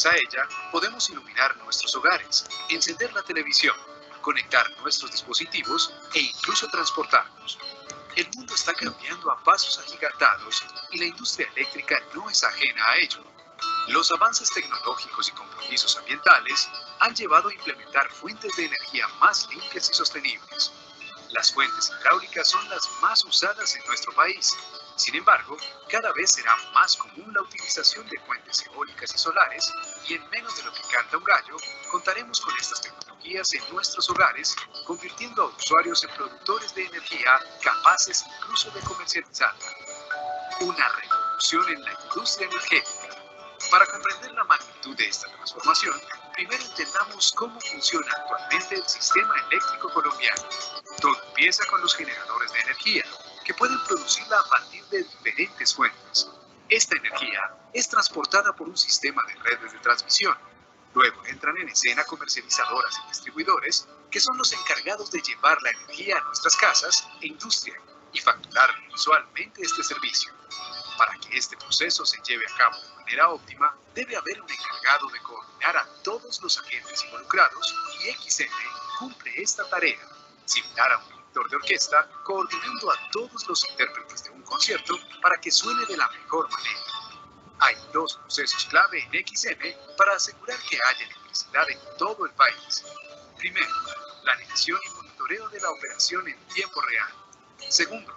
Gracias a ella, podemos iluminar nuestros hogares, encender la televisión, conectar nuestros dispositivos e incluso transportarnos. El mundo está cambiando a pasos agigantados y la industria eléctrica no es ajena a ello. Los avances tecnológicos y compromisos ambientales han llevado a implementar fuentes de energía más limpias y sostenibles. Las fuentes hidráulicas son las más usadas en nuestro país. Sin embargo, cada vez será más común la utilización de fuentes eólicas y solares y en menos de lo que canta un gallo, contaremos con estas tecnologías en nuestros hogares, convirtiendo a usuarios en productores de energía capaces incluso de comercializarla. Una revolución en la industria energética. Para comprender la magnitud de esta transformación, primero entendamos cómo funciona actualmente el sistema eléctrico colombiano. Todo empieza con los generadores de energía, que pueden producirla a partir de diferentes fuentes. Esta energía es transportada por un sistema de redes de transmisión. Luego entran en escena comercializadoras y distribuidores, que son los encargados de llevar la energía a nuestras casas e industria y facturar mensualmente este servicio. Para que este proceso se lleve a cabo de manera óptima, debe haber un encargado de coordinar a todos los agentes involucrados y XM cumple esta tarea, similar a un director de orquesta coordinando a todos los intérpretes de un concierto para que suene de la mejor manera. Hay dos procesos clave en XM para asegurar que haya electricidad en todo el país. Primero, planeación y monitoreo de la operación en tiempo real. Segundo,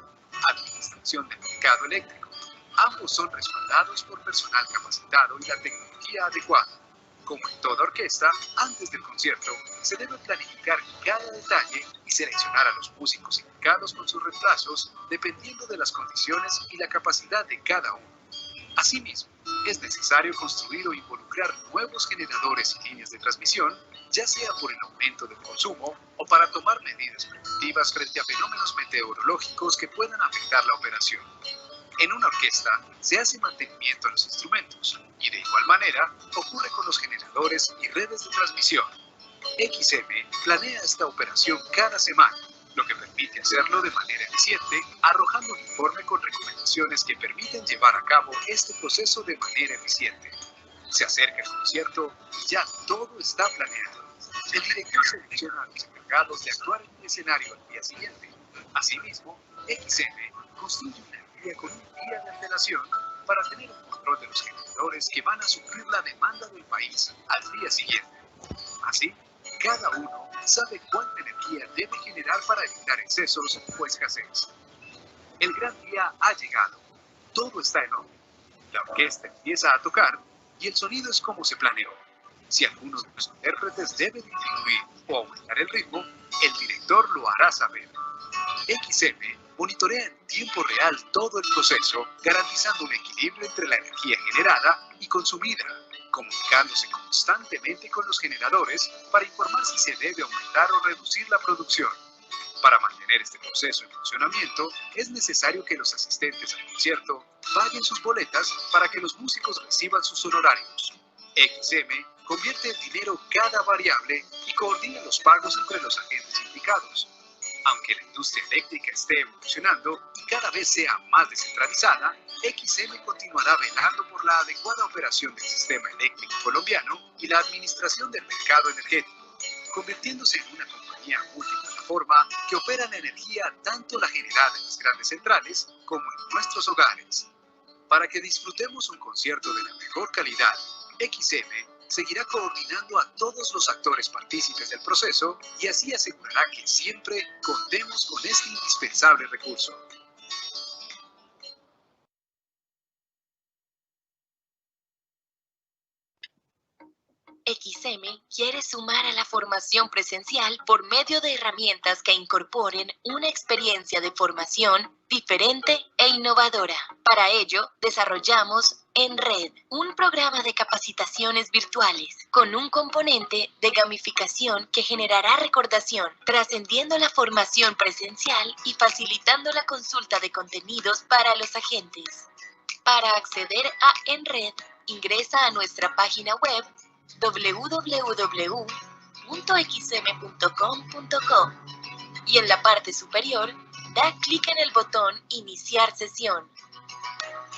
administración del mercado eléctrico. Ambos son respaldados por personal capacitado y la tecnología adecuada. Como en toda orquesta, antes del concierto, se debe planificar cada detalle y seleccionar a los músicos indicados con sus reemplazos dependiendo de las condiciones y la capacidad de cada uno. Asimismo, es necesario construir o involucrar nuevos generadores y líneas de transmisión, ya sea por el aumento del consumo o para tomar medidas preventivas frente a fenómenos meteorológicos que puedan afectar la operación. En una orquesta se hace mantenimiento a los instrumentos y de igual manera ocurre con los generadores y redes de transmisión. XM planea esta operación cada semana, lo que permite hacerlo de manera eficiente, arrojando un informe con recomendaciones que permiten llevar a cabo este proceso de manera eficiente. Se acerca el concierto y ya todo está planeado. El director selecciona a los encargados de actuar en el escenario al día siguiente. Asimismo, XM construye una guía con un día de antelación para tener un control de los generadores que van a suplir la demanda del país al día siguiente. Así, cada uno sabe cuánta energía debe generar para evitar excesos o escasez. El gran día ha llegado. Todo está en orden. La orquesta empieza a tocar y el sonido es como se planeó. Si algunos de los intérpretes deben disminuir o aumentar el ritmo, el director lo hará saber. XM monitorea en tiempo real todo el proceso, garantizando un equilibrio entre la energía generada y consumida, comunicándose constantemente con los generadores para informar si se debe aumentar o reducir la producción. Para mantener este proceso en funcionamiento, es necesario que los asistentes al concierto paguen sus boletas para que los músicos reciban sus honorarios. XM convierte el dinero cada variable y coordina los pagos entre los agentes implicados. Aunque la industria eléctrica esté evolucionando y cada vez sea más descentralizada, XM continuará velando por la adecuada operación del sistema eléctrico colombiano y la administración del mercado energético, convirtiéndose en una compañía multiplataforma que opera la energía tanto la generada en las grandes centrales como en nuestros hogares. Para que disfrutemos un concierto de la mejor calidad, XM seguirá coordinando a todos los actores partícipes del proceso y así asegurará que siempre contemos con este indispensable recurso. XM quiere sumar a la formación presencial por medio de herramientas que incorporen una experiencia de formación diferente e innovadora. Para ello, desarrollamos En Red, un programa de capacitaciones virtuales con un componente de gamificación que generará recordación, trascendiendo la formación presencial y facilitando la consulta de contenidos para los agentes. Para acceder a En Red, ingresa a nuestra página web www.xm.com.co y en la parte superior da clic en el botón Iniciar sesión.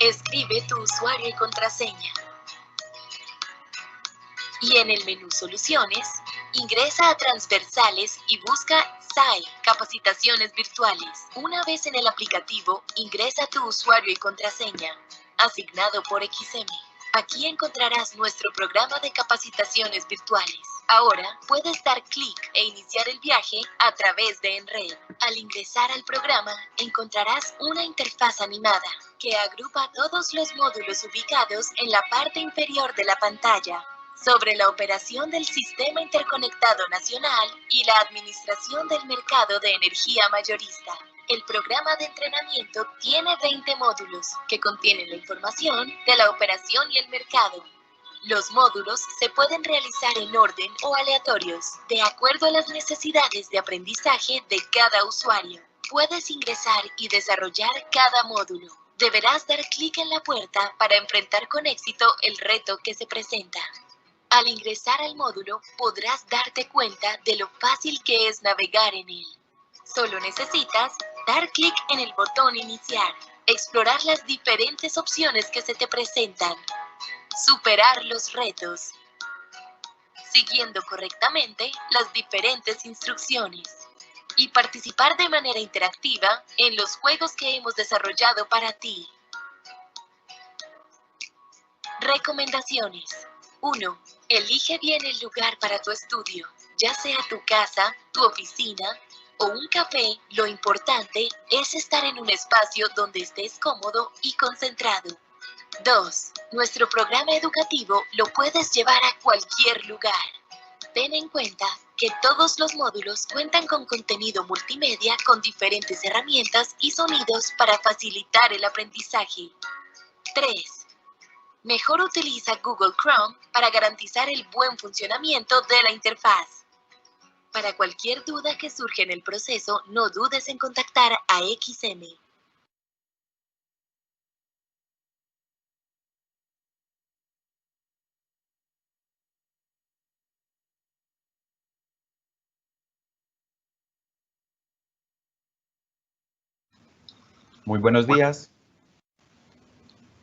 Escribe tu usuario y contraseña. Y en el menú Soluciones, ingresa a Transversales y busca SAI, Capacitaciones Virtuales. Una vez en el aplicativo, ingresa tu usuario y contraseña, asignado por XM. Aquí encontrarás nuestro programa de capacitaciones virtuales. Ahora puedes dar clic e iniciar el viaje a través de Enred. Al ingresar al programa, encontrarás una interfaz animada que agrupa todos los módulos ubicados en la parte inferior de la pantalla, sobre la operación del Sistema Interconectado Nacional y la administración del mercado de energía mayorista. El programa de entrenamiento tiene 20 módulos que contienen la información de la operación y el mercado. Los módulos se pueden realizar en orden o aleatorios, de acuerdo a las necesidades de aprendizaje de cada usuario. Puedes ingresar y desarrollar cada módulo. Deberás dar clic en la puerta para enfrentar con éxito el reto que se presenta. Al ingresar al módulo, podrás darte cuenta de lo fácil que es navegar en él. Solo necesitas dar clic en el botón Iniciar, explorar las diferentes opciones que se te presentan, superar los retos, siguiendo correctamente las diferentes instrucciones, y participar de manera interactiva en los juegos que hemos desarrollado para ti. Recomendaciones. 1. Elige bien el lugar para tu estudio, ya sea tu casa, tu oficina o un café. Lo importante es estar en un espacio donde estés cómodo y concentrado. 2. Nuestro programa educativo lo puedes llevar a cualquier lugar. Ten en cuenta que todos los módulos cuentan con contenido multimedia con diferentes herramientas y sonidos para facilitar el aprendizaje. 3. Mejor utiliza Google Chrome para garantizar el buen funcionamiento de la interfaz. Para cualquier duda que surja en el proceso, no dudes en contactar a XM. Muy buenos días.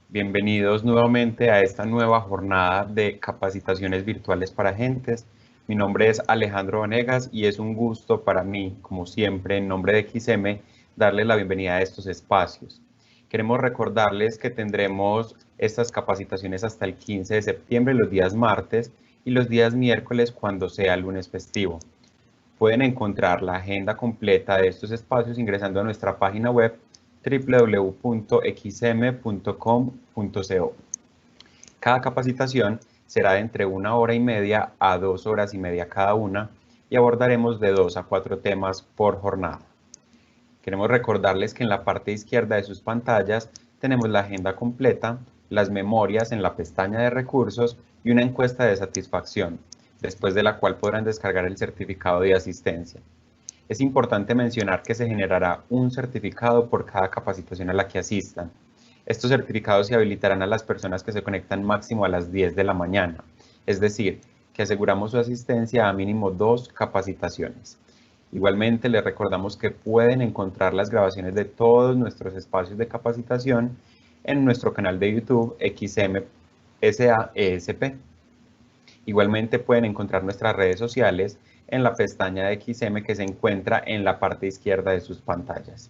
Bienvenidos nuevamente a esta nueva jornada de capacitaciones virtuales para agentes. Mi nombre es Alejandro Vanegas y es un gusto para mí, como siempre, en nombre de XM, darles la bienvenida a estos espacios. Queremos recordarles que tendremos estas capacitaciones hasta el 15 de septiembre, los días martes, y los días miércoles cuando sea lunes festivo. Pueden encontrar la agenda completa de estos espacios ingresando a nuestra página web www.xm.com.co. Cada capacitación será de entre 1 hora y media a 2 horas y media cada una y abordaremos de 2 a 4 temas por jornada. Queremos recordarles que en la parte izquierda de sus pantallas tenemos la agenda completa, las memorias en la pestaña de recursos y una encuesta de satisfacción, después de la cual podrán descargar el certificado de asistencia. Es importante mencionar que se generará un certificado por cada capacitación a la que asistan. Estos certificados se habilitarán a las personas que se conectan máximo a las 10 de la mañana, es decir, que aseguramos su asistencia a mínimo 2 capacitaciones. Igualmente, les recordamos que pueden encontrar las grabaciones de todos nuestros espacios de capacitación en nuestro canal de YouTube XM SAESP. Igualmente pueden encontrar nuestras redes sociales en la pestaña de XM que se encuentra en la parte izquierda de sus pantallas.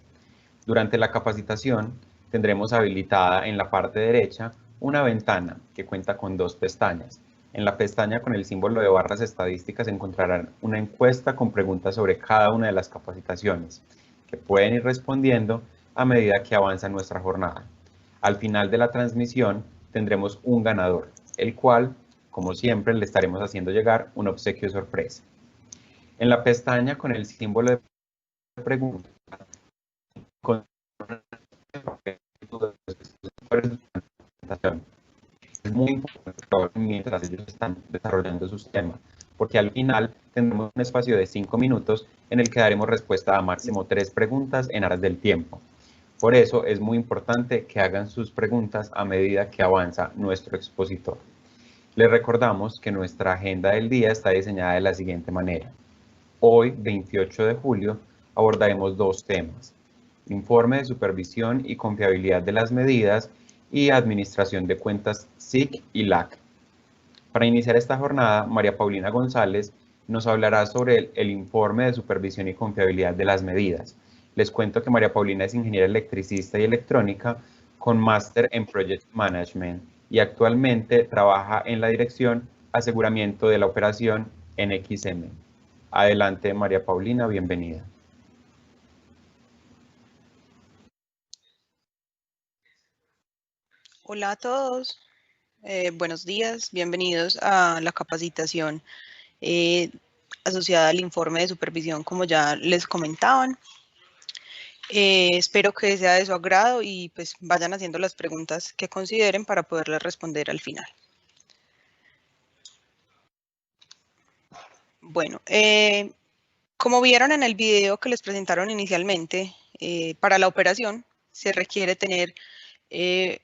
Durante la capacitación tendremos habilitada en la parte derecha una ventana que cuenta con 2 pestañas. En la pestaña con el símbolo de barras estadísticas encontrarán una encuesta con preguntas sobre cada una de las capacitaciones que pueden ir respondiendo a medida que avanza nuestra jornada. Al final de la transmisión tendremos un ganador, el cual, como siempre, le estaremos haciendo llegar un obsequio sorpresa. En la pestaña con el símbolo de pregunta, es muy importante mientras ellos están desarrollando sus temas, porque al final tendremos un espacio de 5 minutos en el que daremos respuesta a máximo 3 preguntas en aras del tiempo. Por eso es muy importante que hagan sus preguntas a medida que avanza nuestro expositor. Les recordamos que nuestra agenda del día está diseñada de la siguiente manera. Hoy, 28 de julio, abordaremos 2 temas: informe de supervisión y confiabilidad de las medidas y administración de cuentas SIC y LAC. Para iniciar esta jornada, María Paulina González nos hablará sobre el informe de supervisión y confiabilidad de las medidas. Les cuento que María Paulina es ingeniera electricista y electrónica con máster en Project Management y actualmente trabaja en la dirección Aseguramiento de la Operación en XM. Adelante, María Paulina, bienvenida. Hola a todos, buenos días, bienvenidos a la capacitación asociada al informe de supervisión, como ya les comentaban. Espero que sea de su agrado y pues vayan haciendo las preguntas que consideren para poderles responder al final. Bueno, como vieron en el video que les presentaron inicialmente, para la operación se requiere tener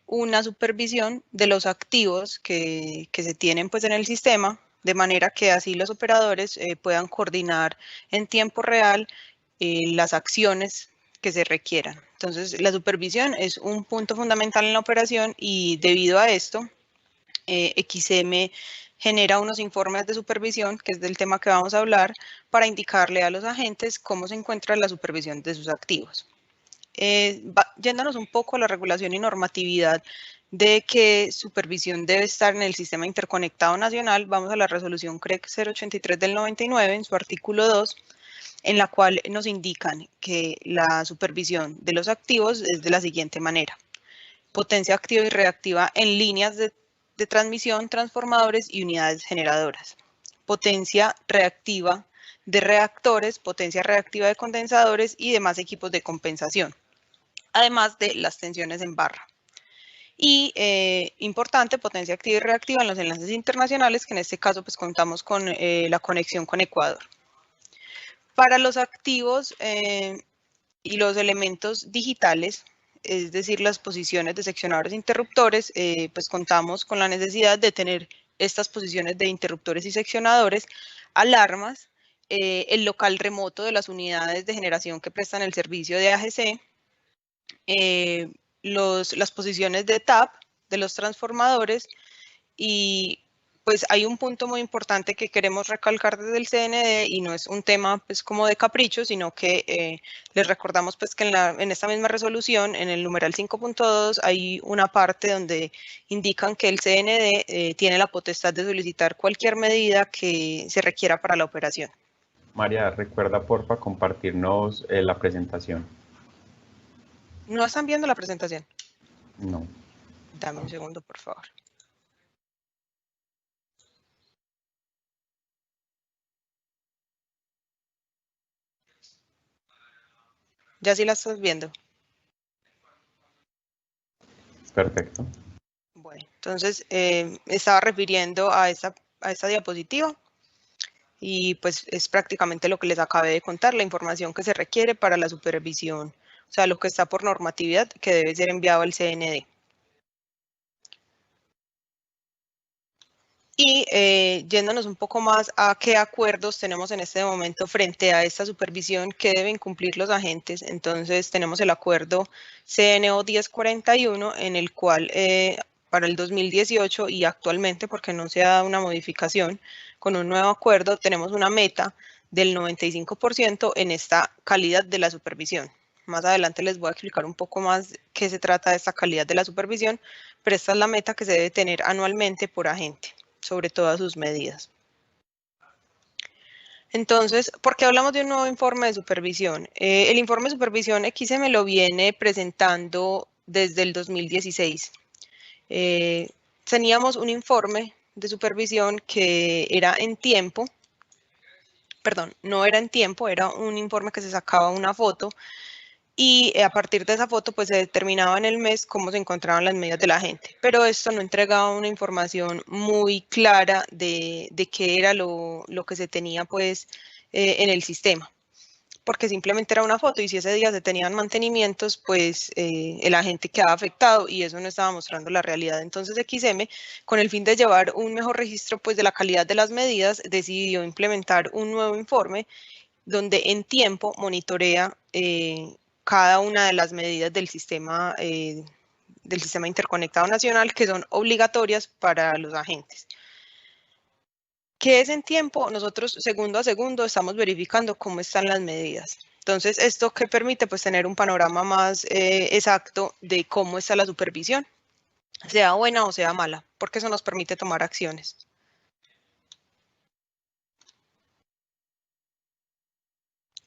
una supervisión de los activos que se tienen pues en el sistema, de manera que así los operadores puedan coordinar en tiempo real las acciones que se requieran. Entonces, la supervisión es un punto fundamental en la operación y debido a esto, XM genera unos informes de supervisión, que es del tema que vamos a hablar, para indicarle a los agentes cómo se encuentra la supervisión de sus activos. Yéndonos un poco a la regulación y normatividad de qué supervisión debe estar en el Sistema Interconectado Nacional, vamos a la resolución CREC 083 del 99 en su artículo 2, en la cual nos indican que la supervisión de los activos es de la siguiente manera: potencia activa y reactiva en líneas de transmisión, transformadores y unidades generadoras, potencia reactiva de reactores, potencia reactiva de condensadores y demás equipos de compensación, además de las tensiones en barra. Y importante, potencia activa y reactiva en los enlaces internacionales, que en este caso pues contamos con la conexión con Ecuador. Para los activos y los elementos digitales, es decir, las posiciones de seccionadores e interruptores, pues contamos con la necesidad de tener estas posiciones de interruptores y seccionadores, alarmas, el local remoto de las unidades de generación que prestan el servicio de AGC, las posiciones de TAP de los transformadores, y pues hay un punto muy importante que queremos recalcar desde el CND y no es un tema pues como de capricho, sino que les recordamos pues que en esta misma resolución, en el numeral 5.2, hay una parte donde indican que el CND tiene la potestad de solicitar cualquier medida que se requiera para la operación. María, recuerda porfa compartirnos la presentación. ¿No están viendo la presentación? No. Dame un segundo, por favor. ¿Ya sí la estás viendo? Perfecto. Bueno, entonces estaba refiriendo a esta diapositiva y pues es prácticamente lo que les acabé de contar, la información que se requiere para la supervisión, o sea, lo que está por normatividad que debe ser enviado al CND. Y yéndonos un poco más a qué acuerdos tenemos en este momento frente a esta supervisión que deben cumplir los agentes, entonces tenemos el acuerdo CNO 1041 en el cual para el 2018 y actualmente, porque no se ha dado una modificación, con un nuevo acuerdo tenemos una meta del 95% en esta calidad de la supervisión. Más adelante les voy a explicar un poco más qué se trata de esta calidad de la supervisión, pero esta es la meta que se debe tener anualmente por agente sobre todas sus medidas. Entonces, ¿por qué hablamos de un nuevo informe de supervisión? El informe de supervisión XM lo viene presentando desde el 2016. Teníamos un informe de supervisión que era en tiempo, perdón, no era en tiempo, era un informe que se sacaba una foto y a partir de esa foto pues se determinaba en el mes cómo se encontraban las medidas de la gente, pero esto no entregaba una información muy clara de qué era lo que se tenía pues en el sistema, porque simplemente era una foto y si ese día se tenían mantenimientos pues el agente quedaba afectado y eso no estaba mostrando la realidad. Entonces XM, con el fin de llevar un mejor registro pues de la calidad de las medidas, decidió implementar un nuevo informe donde en tiempo monitorea cada una de las medidas del sistema interconectado nacional que son obligatorias para los agentes. ¿Qué es en tiempo? Nosotros segundo a segundo estamos verificando cómo están las medidas. Entonces, ¿esto qué permite? Pues tener un panorama más exacto de cómo está la supervisión, sea buena o sea mala, porque eso nos permite tomar acciones.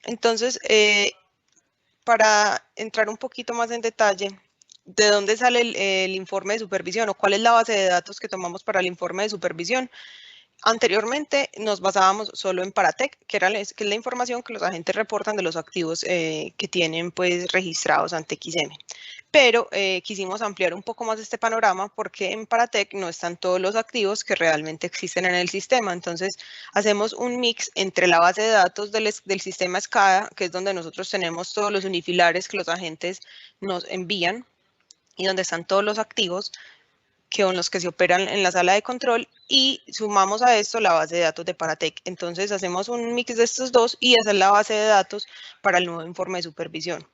Entonces, para entrar un poquito más en detalle, ¿de dónde sale el informe de supervisión o cuál es la base de datos que tomamos para el informe de supervisión? Anteriormente nos basábamos solo en Paratec, que es la información que los agentes reportan de los activos que tienen pues registrados ante XM. Pero quisimos ampliar un poco más este panorama porque en Paratec no están todos los activos que realmente existen en el sistema. Entonces hacemos un mix entre la base de datos del sistema SCADA, que es donde nosotros tenemos todos los unifilares que los agentes nos envían y donde están todos los activos que son los que se operan en la sala de control, y sumamos a esto la base de datos de Paratec. Entonces hacemos un mix de estos dos y esa es la base de datos para el nuevo informe de supervisión.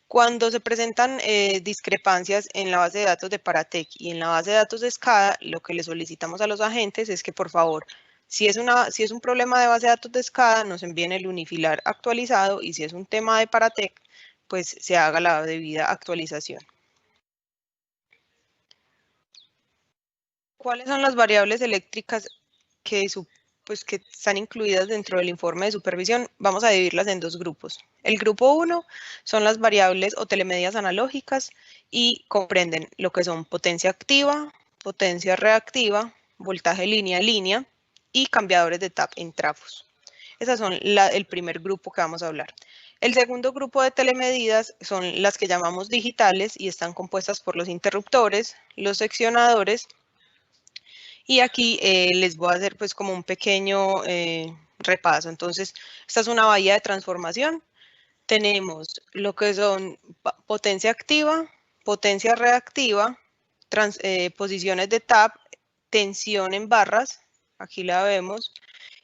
Cuando se presentan discrepancias en la base de datos de Paratec y en la base de datos de SCADA, lo que le solicitamos a los agentes es que por favor, si es un problema de base de datos de SCADA, nos envíen el unifilar actualizado, y si es un tema de Paratec, pues se haga la debida actualización. ¿Cuáles son las variables eléctricas que están incluidas dentro del informe de supervisión? Vamos a dividirlas en dos grupos. El grupo 1 son las variables o telemedidas analógicas y comprenden lo que son potencia activa, potencia reactiva, voltaje línea a línea y cambiadores de tap en trafos. Esas son el primer grupo que vamos a hablar. El segundo grupo de telemedidas son las que llamamos digitales y están compuestas por los interruptores, los seccionadores. Y aquí les voy a hacer pues como un pequeño repaso. Entonces, esta es una bahía de transformación. Tenemos lo que son potencia activa, potencia reactiva, posiciones de tap, tensión en barras, aquí la vemos.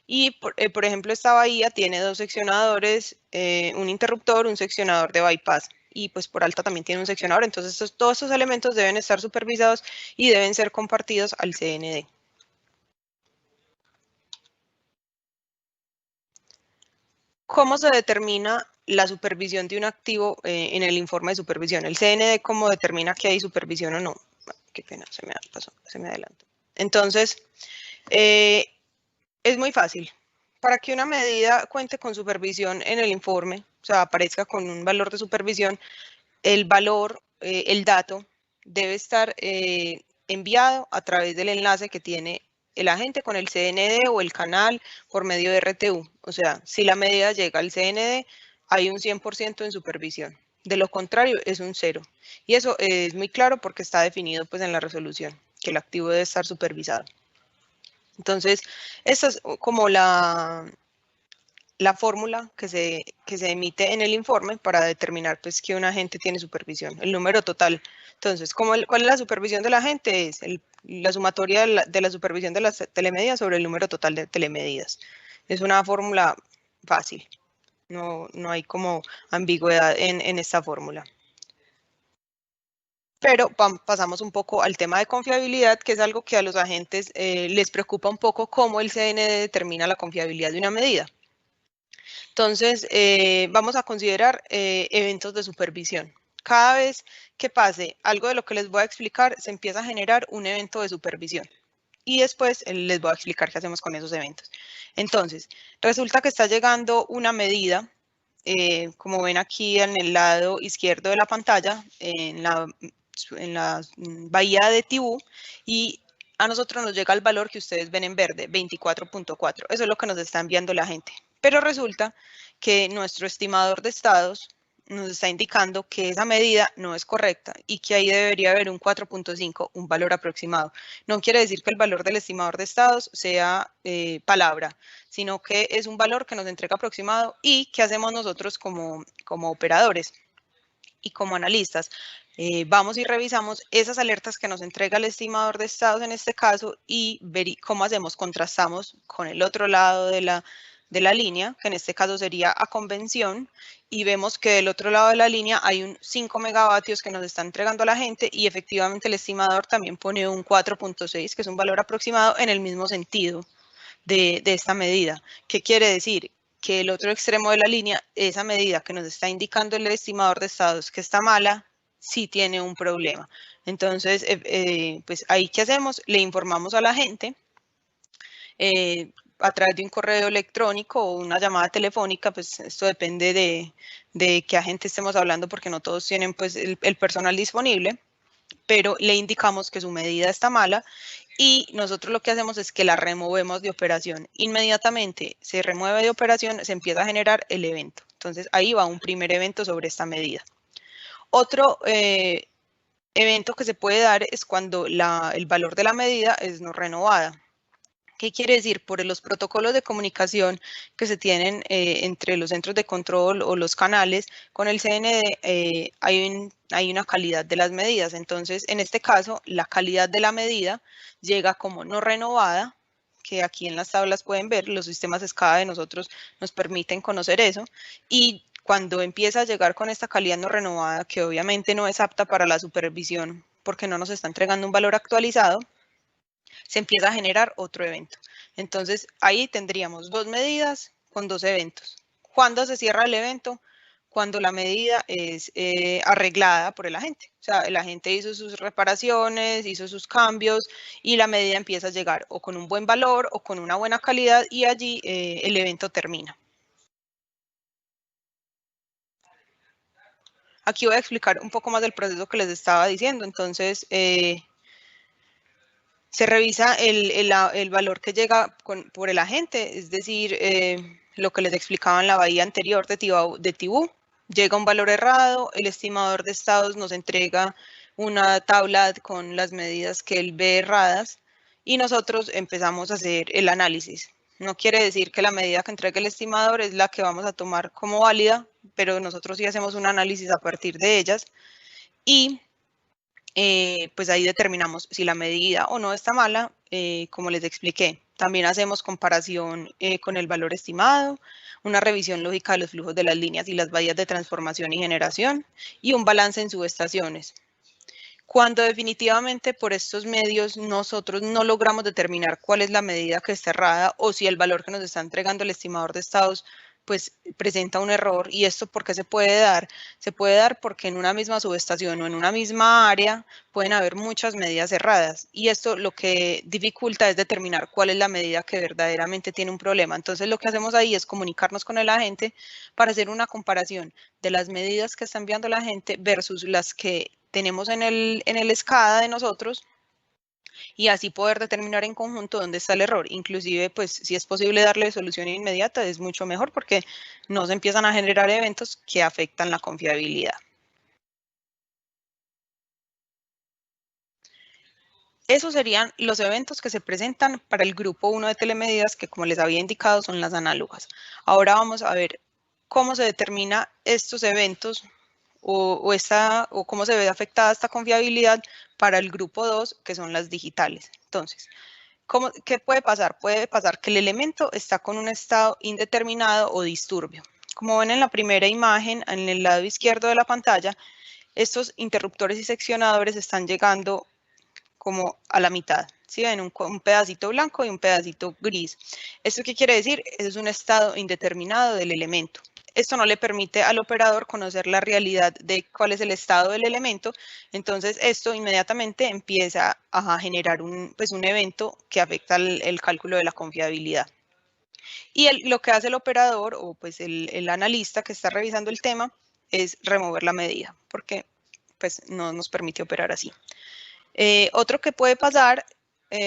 Y por ejemplo, esta bahía tiene dos seccionadores, un interruptor, un seccionador de bypass. Y pues por alta también tiene un seccionador. Entonces todos estos elementos deben estar supervisados y deben ser compartidos al CND. ¿Cómo se determina la supervisión de un activo en el informe de supervisión? El CND, ¿cómo determina que hay supervisión o no? Qué pena, se me adelantó. Entonces, es muy fácil. Para que una medida cuente con supervisión en el informe, o sea, aparezca con un valor de supervisión, el valor, el dato, debe estar enviado a través del enlace que tiene el agente con el CND o el canal por medio de RTU. O sea, si la medida llega al CND, hay un 100% en supervisión. De lo contrario, es un 0. Y eso es muy claro porque está definido pues, en la resolución, que el activo debe estar supervisado. Entonces, esta es como la fórmula que se emite en el informe para determinar pues, que un agente tiene supervisión, el número total. Entonces, ¿cuál es la supervisión del agente? Es la sumatoria de la supervisión de las telemedidas sobre el número total de telemedidas. Es una fórmula fácil, no hay como ambigüedad en esta fórmula. Pero pasamos un poco al tema de confiabilidad, que es algo que a los agentes les preocupa un poco, cómo el CND determina la confiabilidad de una medida. Entonces, vamos a considerar eventos de supervisión. Cada vez que pase algo de lo que les voy a explicar, se empieza a generar un evento de supervisión. Y después les voy a explicar qué hacemos con esos eventos. Entonces, resulta que está llegando una medida, como ven aquí en el lado izquierdo de la pantalla, en la bahía de Tibú, y a nosotros nos llega el valor que ustedes ven en verde, 24.4. Eso es lo que nos está enviando la gente. Pero resulta que nuestro estimador de estados nos está indicando que esa medida no es correcta y que ahí debería haber un 4.5, un valor aproximado. No quiere decir que el valor del estimador de estados sea palabra, sino que es un valor que nos entrega aproximado y que hacemos nosotros como operadores y como analistas. Vamos y revisamos esas alertas que nos entrega el estimador de estados en este caso y ver cómo hacemos, contrastamos con el otro lado de de la línea, que en este caso sería a convención, y vemos que del otro lado de la línea hay un 5 megavatios que nos está entregando la gente y efectivamente el estimador también pone un 4.6, que es un valor aproximado en el mismo sentido de esta medida. ¿Qué quiere decir? Que el otro extremo de la línea, esa medida que nos está indicando el estimador de estados que está mala, sí tiene un problema. Entonces, pues ahí, ¿qué hacemos? Le informamos a la gente a través de un correo electrónico o una llamada telefónica, pues esto depende de qué agente estemos hablando, porque no todos tienen pues el personal disponible, pero le indicamos que su medida está mala y nosotros lo que hacemos es que la removemos de operación. Inmediatamente se remueve de operación, se empieza a generar el evento. Entonces ahí va un primer evento sobre esta medida. Otro evento que se puede dar es cuando el valor de la medida es no renovada. ¿Qué quiere decir? Por los protocolos de comunicación que se tienen entre los centros de control o los canales con el CND, hay una calidad de las medidas. Entonces, en este caso, la calidad de la medida llega como no renovada, que aquí en las tablas pueden ver, los sistemas SCADA de nosotros nos permiten conocer eso, y cuando empieza a llegar con esta calidad no renovada, que obviamente no es apta para la supervisión porque no nos está entregando un valor actualizado, se empieza a generar otro evento. Entonces, ahí tendríamos dos medidas con dos eventos. ¿Cuándo se cierra el evento? Cuando la medida es arreglada por el agente. O sea, el agente hizo sus reparaciones, hizo sus cambios y la medida empieza a llegar o con un buen valor o con una buena calidad y allí el evento termina. Aquí voy a explicar un poco más del proceso que les estaba diciendo. Entonces, se revisa el valor que llega por el agente, es decir, lo que les explicaba en la bahía anterior de Tibú. Llega un valor errado, el estimador de estados nos entrega una tabla con las medidas que él ve erradas y nosotros empezamos a hacer el análisis. No quiere decir que la medida que entregue el estimador es la que vamos a tomar como válida, pero nosotros sí hacemos un análisis a partir de ellas y pues ahí determinamos si la medida o no está mala, como les expliqué. También hacemos comparación con el valor estimado, una revisión lógica de los flujos de las líneas y las bahías de transformación y generación, y un balance en subestaciones. Cuando definitivamente por estos medios nosotros no logramos determinar cuál es la medida que está errada o si el valor que nos está entregando el estimador de estados pues presenta un error. ¿Y esto por qué se puede dar? Se puede dar porque en una misma subestación o en una misma área pueden haber muchas medidas erradas y esto lo que dificulta es determinar cuál es la medida que verdaderamente tiene un problema. Entonces lo que hacemos ahí es comunicarnos con el agente para hacer una comparación de las medidas que está enviando la gente versus las que tenemos en el SCADA de nosotros y así poder determinar en conjunto dónde está el error. Inclusive, pues si es posible darle solución inmediata, es mucho mejor porque no se empiezan a generar eventos que afectan la confiabilidad. Esos serían los eventos que se presentan para el grupo 1 de telemedidas, que como les había indicado son las análogas. Ahora vamos a ver cómo se determina estos eventos o cómo se ve afectada esta confiabilidad para el grupo 2, que son las digitales. Entonces, ¿qué puede pasar? Puede pasar que el elemento está con un estado indeterminado o disturbio. Como ven en la primera imagen, en el lado izquierdo de la pantalla, estos interruptores y seccionadores están llegando como a la mitad. ¿Sí ven? Un pedacito blanco y un pedacito gris. ¿Esto qué quiere decir? Es un estado indeterminado del elemento. Esto no le permite al operador conocer la realidad de cuál es el estado del elemento, entonces esto inmediatamente empieza a generar un evento que afecta el cálculo de la confiabilidad. Y lo que hace el operador o pues el analista que está revisando el tema es remover la medida, porque pues no nos permite operar así. Otro que puede pasar,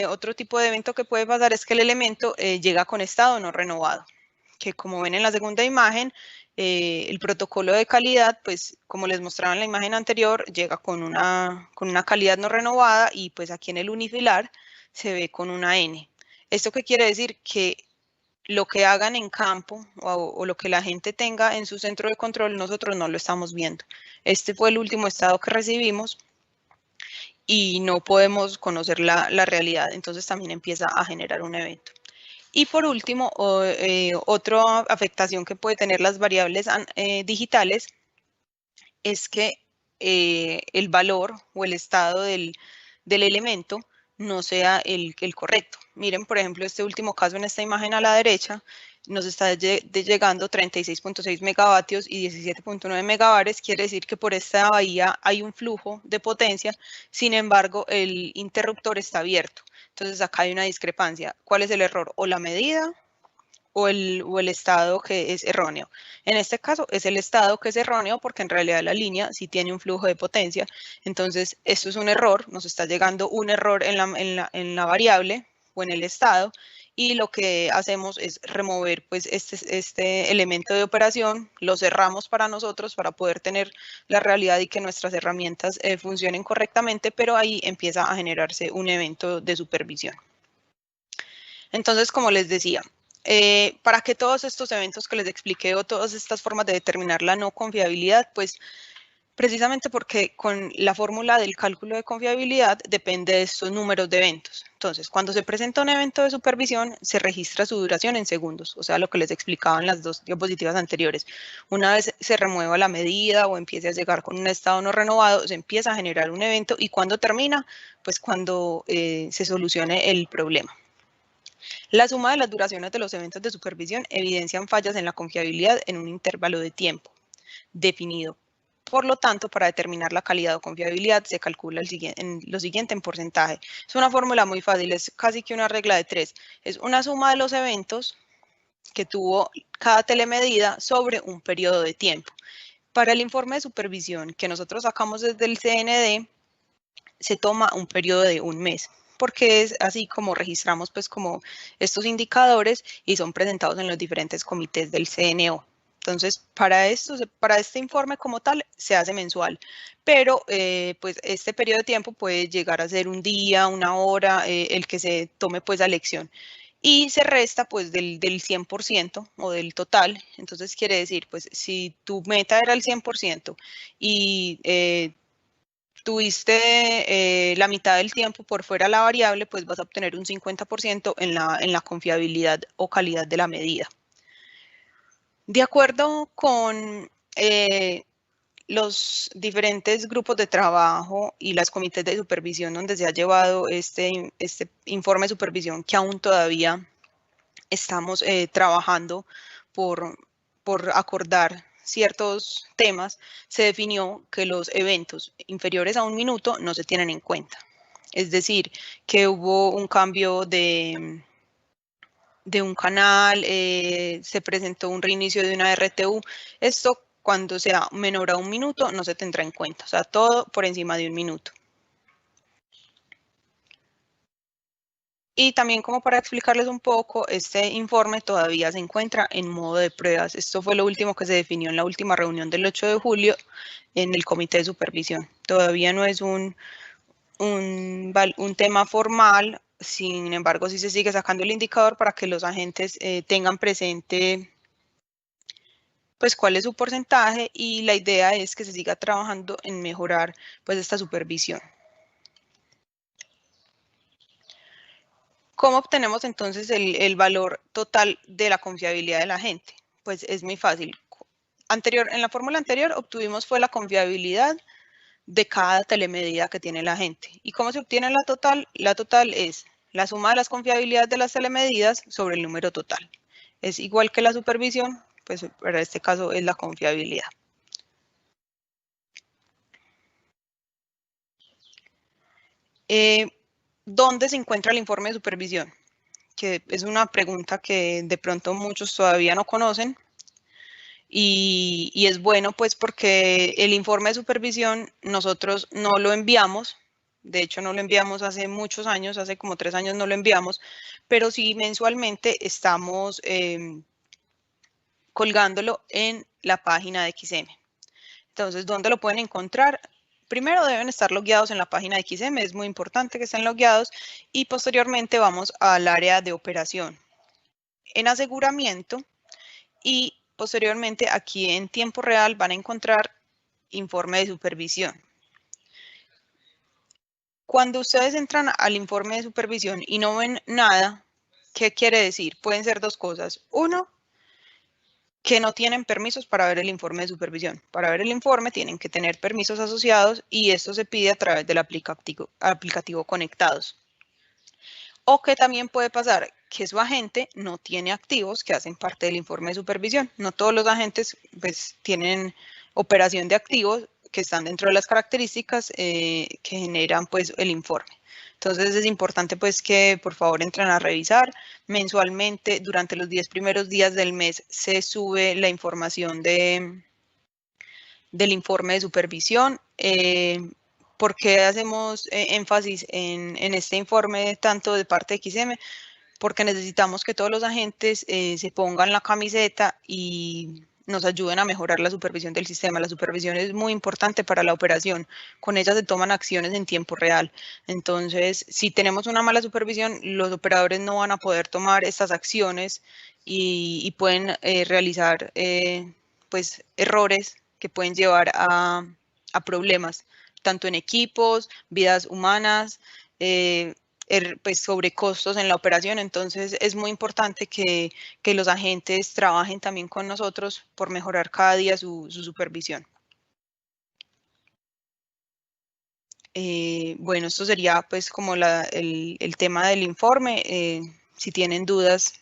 otro tipo de evento que puede pasar es que el elemento llega con estado no renovado, que como ven en la segunda imagen, el protocolo de calidad, pues como les mostraba en la imagen anterior, llega con una calidad no renovada y pues aquí en el unifilar se ve con una N. ¿Esto qué quiere decir? Que lo que hagan en campo o lo que la gente tenga en su centro de control, nosotros no lo estamos viendo. Este fue el último estado que recibimos y no podemos conocer la realidad, entonces también empieza a generar un evento. Y por último, otra afectación que puede tener las variables digitales es que el valor o el estado del elemento no sea el correcto. Miren, por ejemplo, este último caso en esta imagen a la derecha, nos está llegando 36.6 megavatios y 17.9 megabares, quiere decir que por esta bahía hay un flujo de potencia, sin embargo, el interruptor está abierto. Entonces acá hay una discrepancia. ¿Cuál es el error? O la medida o el estado que es erróneo. En este caso es el estado que es erróneo porque en realidad la línea sí tiene un flujo de potencia. Entonces esto es un error, nos está llegando un error en la variable o en el estado y lo que hacemos es remover pues este elemento de operación, lo cerramos para nosotros para poder tener la realidad y que nuestras herramientas funcionen correctamente, pero ahí empieza a generarse un evento de supervisión. Entonces, como les decía, para que todos estos eventos que les expliqué o todas estas formas de determinar la no confiabilidad, pues precisamente porque con la fórmula del cálculo de confiabilidad depende de estos números de eventos. Entonces, cuando se presenta un evento de supervisión, se registra su duración en segundos, o sea, lo que les explicaba en las dos diapositivas anteriores. Una vez se remueva la medida o empiece a llegar con un estado no renovado, se empieza a generar un evento y cuando termina, pues cuando se solucione el problema. La suma de las duraciones de los eventos de supervisión evidencian fallas en la confiabilidad en un intervalo de tiempo definido. Por lo tanto, para determinar la calidad o confiabilidad se calcula lo siguiente en porcentaje. Es una fórmula muy fácil, es casi que una regla de 3. Es una suma de los eventos que tuvo cada telemedida sobre un periodo de tiempo. Para el informe de supervisión que nosotros sacamos desde el CND, se toma un periodo de un mes, porque es así como registramos pues como estos indicadores y son presentados en los diferentes comités del CNO. Entonces, para este informe como tal, se hace mensual, pero pues este periodo de tiempo puede llegar a ser un día, una hora, el que se tome pues la lección. Y se resta pues del 100% o del total. Entonces, quiere decir, pues si tu meta era el 100% y tuviste la mitad del tiempo por fuera de la variable, pues vas a obtener un 50% en la confiabilidad o calidad de la medida. De acuerdo con los diferentes grupos de trabajo y las comités de supervisión donde se ha llevado este informe de supervisión que aún todavía estamos trabajando por acordar ciertos temas, se definió que los eventos inferiores a un minuto no se tienen en cuenta. Es decir, que hubo un cambio de un canal, se presentó un reinicio de una RTU. Esto cuando sea menor a un minuto no se tendrá en cuenta, o sea, todo por encima de un minuto. Y también como para explicarles un poco, este informe todavía se encuentra en modo de pruebas. Esto fue lo último que se definió en la última reunión del 8 de julio en el comité de supervisión. Todavía no es un tema formal, sin embargo sí se sigue sacando el indicador para que los agentes tengan presente pues cuál es su porcentaje y la idea es que se siga trabajando en mejorar pues esta supervisión. ¿Cómo obtenemos entonces el valor total de la confiabilidad de la gente? Pues es muy fácil. En la fórmula anterior obtuvimos fue la confiabilidad de cada telemedida que tiene la gente. ¿Y cómo se obtiene la total? La total es la suma de las confiabilidades de las telemedidas sobre el número total. Es igual que la supervisión, pues para este caso es la confiabilidad. ¿Dónde se encuentra el informe de supervisión? Que es una pregunta que de pronto muchos todavía no conocen y es bueno pues porque el informe de supervisión nosotros no lo enviamos, de hecho no lo enviamos hace muchos años, hace como 3 años no lo enviamos, pero sí mensualmente estamos colgándolo en la página de XM. Entonces, ¿dónde lo pueden encontrar? Primero deben estar logueados en la página de XM, es muy importante que estén logueados y posteriormente vamos al área de operación en aseguramiento y posteriormente aquí en tiempo real van a encontrar informe de supervisión. Cuando ustedes entran al informe de supervisión y no ven nada, ¿Qué quiere decir? Pueden ser dos cosas. Uno, que no tienen permisos para ver el informe de supervisión. Para ver el informe tienen que tener permisos asociados y esto se pide a través del aplicativo Conectados. O que también puede pasar que su agente no tiene activos que hacen parte del informe de supervisión. No todos los agentes pues, tienen operación de activos que están dentro de las características que generan pues, el informe. Entonces es importante pues que por favor entren a revisar. Mensualmente, durante los 10 primeros días del mes, se sube la información del informe de supervisión. ¿Por qué hacemos énfasis en este informe tanto de parte de XM? Porque necesitamos que todos los agentes se pongan la camiseta y nos ayuden a mejorar la supervisión del sistema. La supervisión es muy importante para la operación. Con ella se toman acciones en tiempo real. Entonces, si tenemos una mala supervisión, los operadores no van a poder tomar estas acciones y pueden realizar pues, errores que pueden llevar a problemas, tanto en equipos, vidas humanas, pues sobre costos en la operación. Entonces es muy importante que los agentes trabajen también con nosotros por mejorar cada día su supervisión. Bueno, esto sería pues como el tema del informe. Si tienen dudas.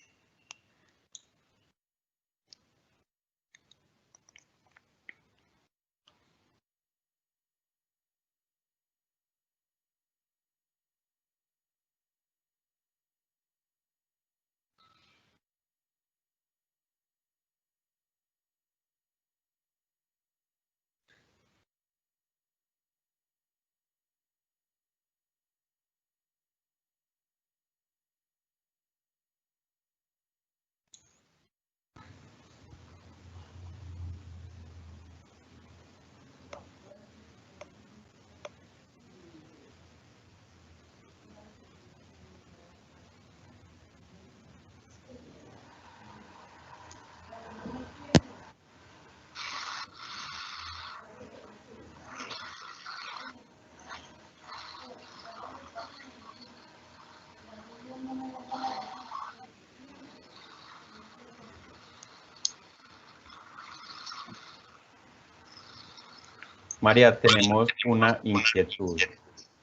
María, tenemos una inquietud.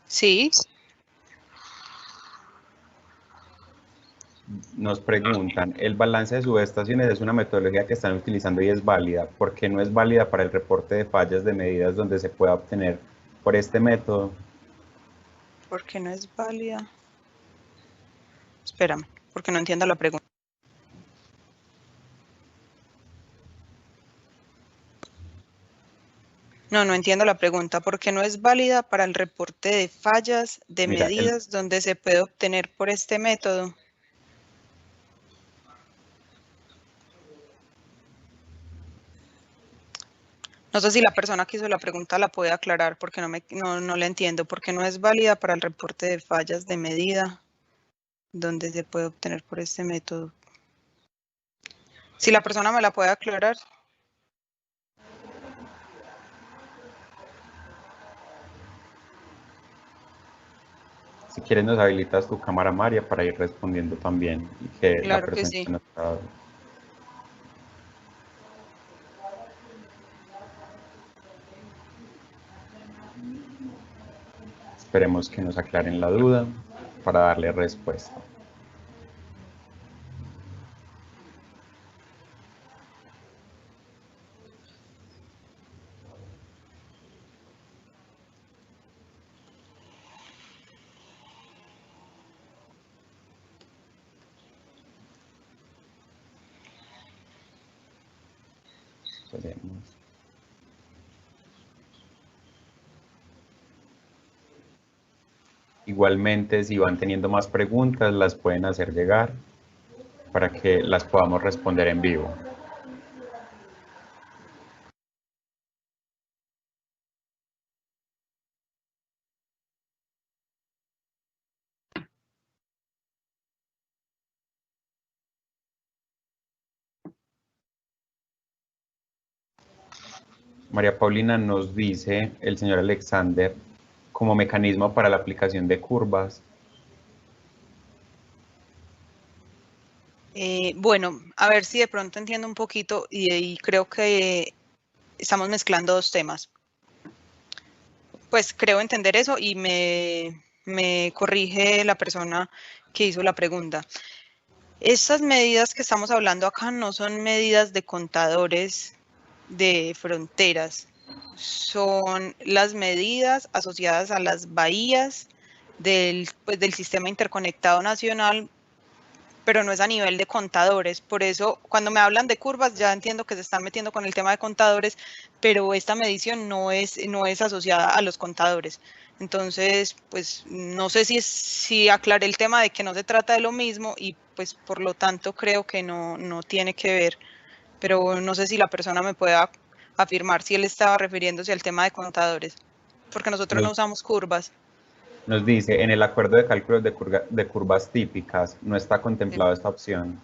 Sí. Nos preguntan, ¿el balance de subestaciones es una metodología que están utilizando y es válida? ¿Por qué no es válida para el reporte de fallas de medidas donde se pueda obtener por este método? ¿Por qué no es válida? Espérame, porque no entiendo la pregunta. No entiendo la pregunta. ¿Por qué no es válida para el reporte de fallas de medidas donde se puede obtener por este método? No sé si la persona que hizo la pregunta la puede aclarar porque no la entiendo. ¿Por qué no es válida para el reporte de fallas de medida donde se puede obtener por este método? Si la persona me la puede aclarar. Si quieres nos habilitas tu cámara, María, para ir respondiendo también y que Claro la que persona sí. no está... Esperemos que nos aclaren la duda para darle respuesta. Esperemos. Igualmente, si van teniendo más preguntas, las pueden hacer llegar para que las podamos responder en vivo. María Paulina nos dice el señor Alexander, como mecanismo para la aplicación de curvas, Bueno, a ver si de pronto entiendo un poquito y creo que estamos mezclando dos temas. Pues creo entender eso y me corrige la persona que hizo la pregunta. Estas medidas que estamos hablando acá no son medidas de contadores de fronteras, son las medidas asociadas a las bahías del sistema interconectado nacional, pero no es a nivel de contadores. Por eso, cuando me hablan de curvas, ya entiendo que se están metiendo con el tema de contadores, pero esta medición no es asociada a los contadores. Entonces, pues no sé si aclaré el tema de que no se trata de lo mismo y pues por lo tanto creo que no tiene que ver, pero no sé si la persona me pueda afirmar si él estaba refiriéndose al tema de contadores, porque nosotros no usamos curvas. Nos dice, en el acuerdo de cálculos de curvas típicas no está contemplada esta opción.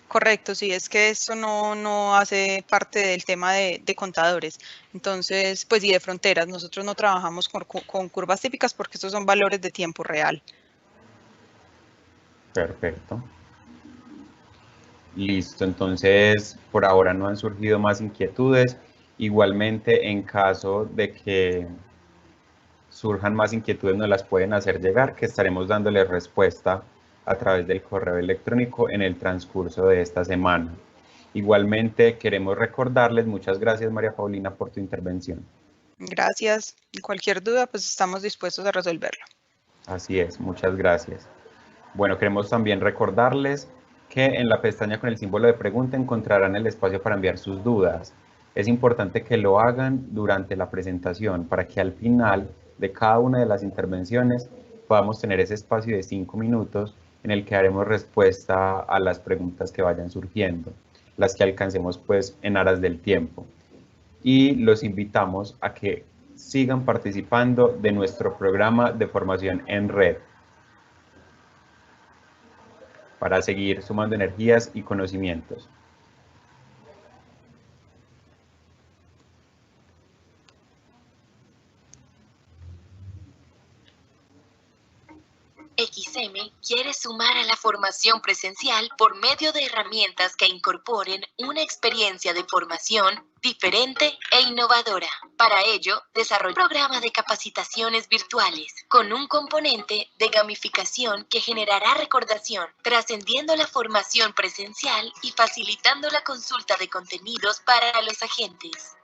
Correcto, sí, es que eso no hace parte del tema de contadores. Entonces, pues y de fronteras, nosotros no trabajamos con curvas típicas porque estos son valores de tiempo real. Perfecto. Listo, entonces por ahora no han surgido más inquietudes. Igualmente, en caso de que surjan más inquietudes, nos las pueden hacer llegar, que estaremos dándoles respuesta a través del correo electrónico en el transcurso de esta semana. Igualmente, queremos recordarles, muchas gracias María Paulina por tu intervención. Gracias. Y cualquier duda, pues estamos dispuestos a resolverlo. Así es, muchas gracias. Bueno, queremos también recordarles que en la pestaña con el símbolo de pregunta encontrarán el espacio para enviar sus dudas. Es importante que lo hagan durante la presentación para que al final de cada una de las intervenciones podamos tener ese espacio de 5 minutos en el que haremos respuesta a las preguntas que vayan surgiendo, las que alcancemos pues en aras del tiempo. Y los invitamos a que sigan participando de nuestro programa de formación en red para seguir sumando energías y conocimientos. XM quiere sumar a la formación presencial por medio de herramientas que incorporen una experiencia de formación diferente e innovadora. Para ello, desarrolla un programa de capacitaciones virtuales con un componente de gamificación que generará recordación, trascendiendo la formación presencial y facilitando la consulta de contenidos para los agentes.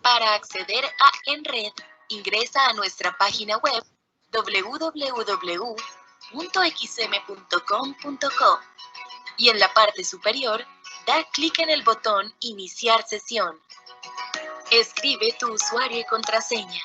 Para acceder a EnRed, ingresa a nuestra página web www.xm.com.co y en la parte superior, da clic en el botón Iniciar sesión. Escribe tu usuario y contraseña.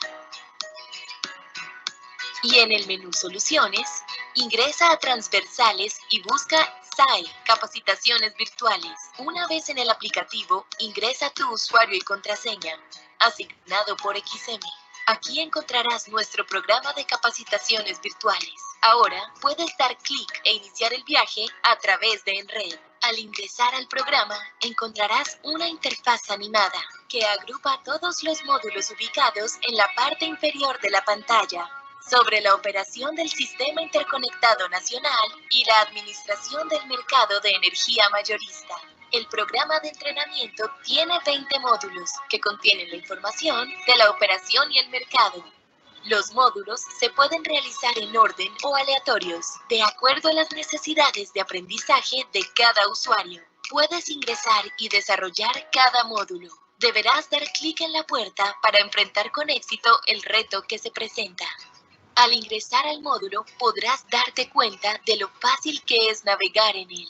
Y en el menú Soluciones, ingresa a Transversales y busca SAE, Capacitaciones Virtuales. Una vez en el aplicativo, ingresa tu usuario y contraseña, asignado por XM. Aquí encontrarás nuestro programa de capacitaciones virtuales. Ahora puedes dar clic e iniciar el viaje a través de EnRed. Al ingresar al programa, encontrarás una interfaz animada que agrupa todos los módulos ubicados en la parte inferior de la pantalla, sobre la operación del Sistema Interconectado Nacional y la administración del mercado de energía mayorista. El programa de entrenamiento tiene 20 módulos que contienen la información de la operación y el mercado. Los módulos se pueden realizar en orden o aleatorios, de acuerdo a las necesidades de aprendizaje de cada usuario. Puedes ingresar y desarrollar cada módulo. Deberás dar clic en la puerta para enfrentar con éxito el reto que se presenta. Al ingresar al módulo, podrás darte cuenta de lo fácil que es navegar en él.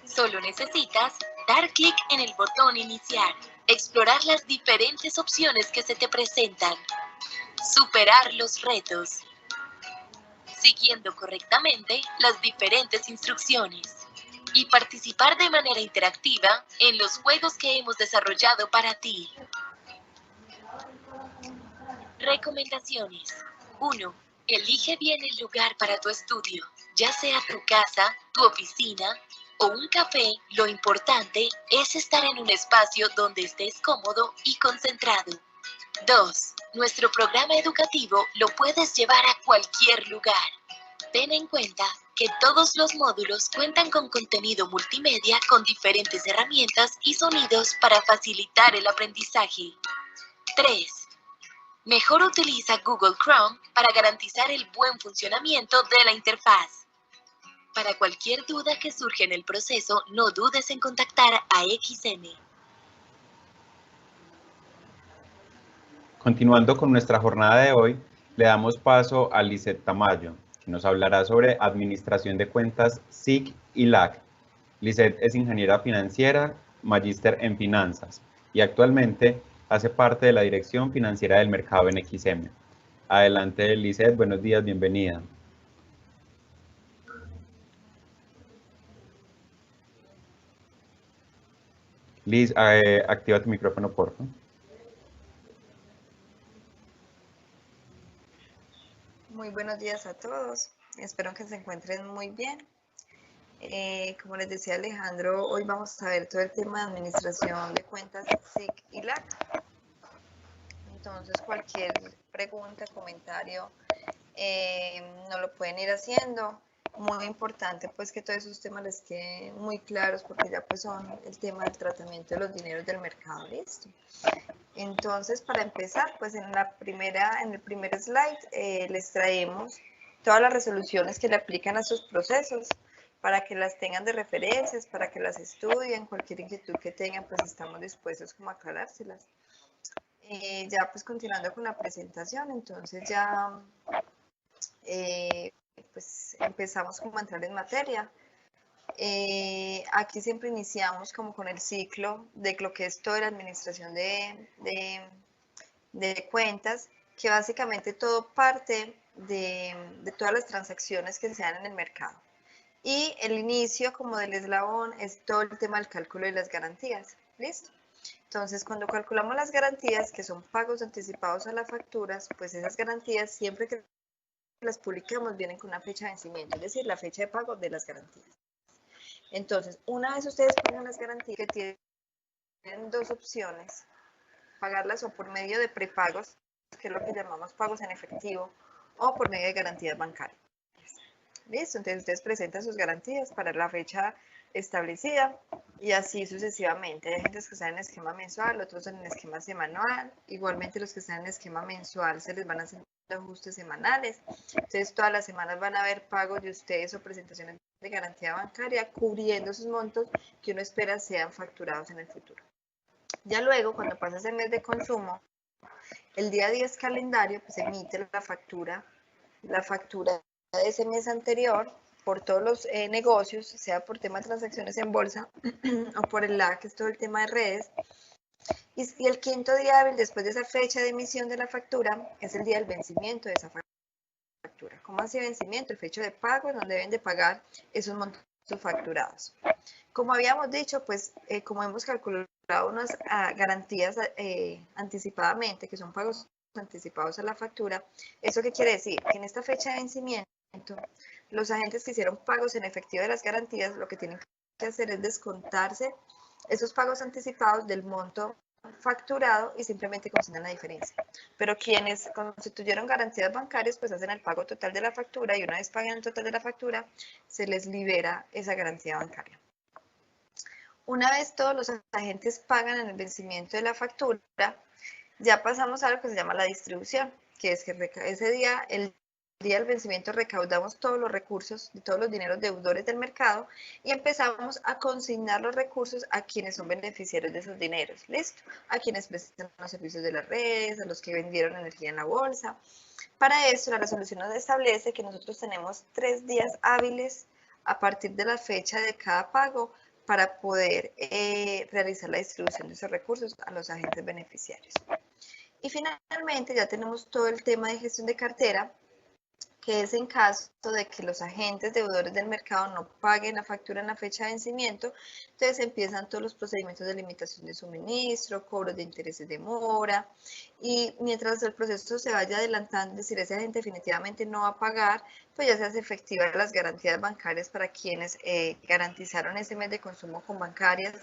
Solo necesitas dar clic en el botón Iniciar, explorar las diferentes opciones que se te presentan, superar los retos, siguiendo correctamente las diferentes instrucciones, y participar de manera interactiva en los juegos que hemos desarrollado para ti. Recomendaciones. 1. Elige bien el lugar para tu estudio, ya sea tu casa, tu oficina o un café. Lo importante es estar en un espacio donde estés cómodo y concentrado. 2. Nuestro programa educativo lo puedes llevar a cualquier lugar. Ten en cuenta que todos los módulos cuentan con contenido multimedia con diferentes herramientas y sonidos para facilitar el aprendizaje. 3. Mejor utiliza Google Chrome para garantizar el buen funcionamiento de la interfaz. Para cualquier duda que surja en el proceso, no dudes en contactar a XM. Continuando con nuestra jornada de hoy, le damos paso a Lizeth Tamayo, que nos hablará sobre Administración de Cuentas SIC y LAC. Lizeth es ingeniera financiera, magíster en finanzas y actualmente hace parte de la Dirección Financiera del Mercado en XM. Adelante, Lizeth, buenos días, bienvenida. Liz, activa tu micrófono, por favor. Muy buenos días a todos, espero que se encuentren muy bien. Como les decía Alejandro, hoy vamos a ver todo el tema de administración de cuentas SIC y LAC. Entonces cualquier pregunta, comentario, nos lo pueden ir haciendo. Muy importante pues que todos esos temas les queden muy claros porque ya pues son el tema del tratamiento de los dineros del mercado, ¿listo? Entonces, para empezar, pues en el primer slide les traemos todas las resoluciones que le aplican a sus procesos para que las tengan de referencias, para que las estudien, cualquier inquietud que tengan, pues estamos dispuestos como a aclarárselas. Ya pues continuando con la presentación, entonces ya pues empezamos como a entrar en materia. Aquí siempre iniciamos como con el ciclo de lo que es toda la administración de cuentas, que básicamente todo parte de todas las transacciones que se dan en el mercado. Y el inicio como del eslabón es todo el tema del cálculo de las garantías. ¿Listo? Entonces, cuando calculamos las garantías, que son pagos anticipados a las facturas, pues esas garantías siempre que las publicamos vienen con una fecha de vencimiento, es decir, la fecha de pago de las garantías. Entonces, una vez ustedes pongan las garantías, que tienen dos opciones, pagarlas o por medio de prepagos, que es lo que llamamos pagos en efectivo, o por medio de garantías bancarias. ¿Listo? Entonces, ustedes presentan sus garantías para la fecha establecida y así sucesivamente. Hay gente que están en esquema mensual, otros en esquema semanal. Igualmente, los que están en esquema mensual se les van a hacer ajustes semanales. Entonces, todas las semanas van a haber pagos de ustedes o presentaciones de garantía bancaria cubriendo esos montos que uno espera sean facturados en el futuro. Ya luego, cuando pasa ese mes de consumo, el día 10 calendario, pues emite la factura de ese mes anterior por todos los negocios, sea por tema de transacciones en bolsa o por el LAC, que es todo el tema de redes. Y el quinto día hábil después de esa fecha de emisión de la factura es el día del vencimiento de esa factura. ¿Cómo así vencimiento? El fecha de pago, donde deben de pagar esos montos facturados. Como habíamos dicho, pues como hemos calculado unas garantías anticipadamente, que son pagos anticipados a la factura, ¿eso qué quiere decir? Que en esta fecha de vencimiento, los agentes que hicieron pagos en efectivo de las garantías, lo que tienen que hacer es descontarse esos pagos anticipados del monto facturado y simplemente consignan la diferencia. Pero quienes constituyeron garantías bancarias, pues hacen el pago total de la factura y una vez paguen el total de la factura, se les libera esa garantía bancaria. Una vez todos los agentes pagan en el vencimiento de la factura, ya pasamos a lo que se llama la distribución, que es que ese día, el día del vencimiento, recaudamos todos los recursos de todos los dineros deudores del mercado y empezamos a consignar los recursos a quienes son beneficiarios de esos dineros. ¿Listo? A quienes prestan los servicios de las redes, a los que vendieron energía en la bolsa. Para eso, la resolución nos establece que nosotros tenemos 3 días hábiles a partir de la fecha de cada pago para poder realizar la distribución de esos recursos a los agentes beneficiarios. Y finalmente ya tenemos todo el tema de gestión de cartera, que es en caso de que los agentes deudores del mercado no paguen la factura en la fecha de vencimiento, entonces empiezan todos los procedimientos de limitación de suministro, cobros de intereses de mora, y mientras el proceso se vaya adelantando, es decir, ese agente definitivamente no va a pagar, pues ya se hace efectiva las garantías bancarias para quienes garantizaron ese mes de consumo con bancarias.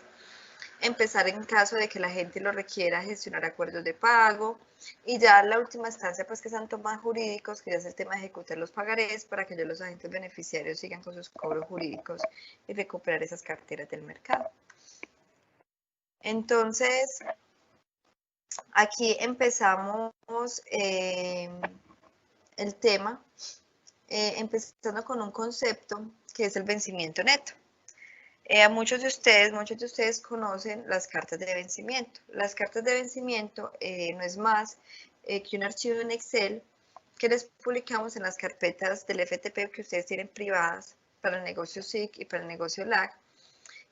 empezar en caso de que la gente lo requiera gestionar acuerdos de pago, y ya la última instancia pues que son temas jurídicos, que ya es el tema de ejecutar los pagarés para que ya los agentes beneficiarios sigan con sus cobros jurídicos y recuperar esas carteras del mercado. Entonces, aquí empezamos el tema, empezando con un concepto que es el vencimiento neto. Muchos de ustedes conocen las cartas de vencimiento. Las cartas de vencimiento no es más que un archivo en Excel que les publicamos en las carpetas del FTP que ustedes tienen privadas para el negocio SIC y para el negocio LAC.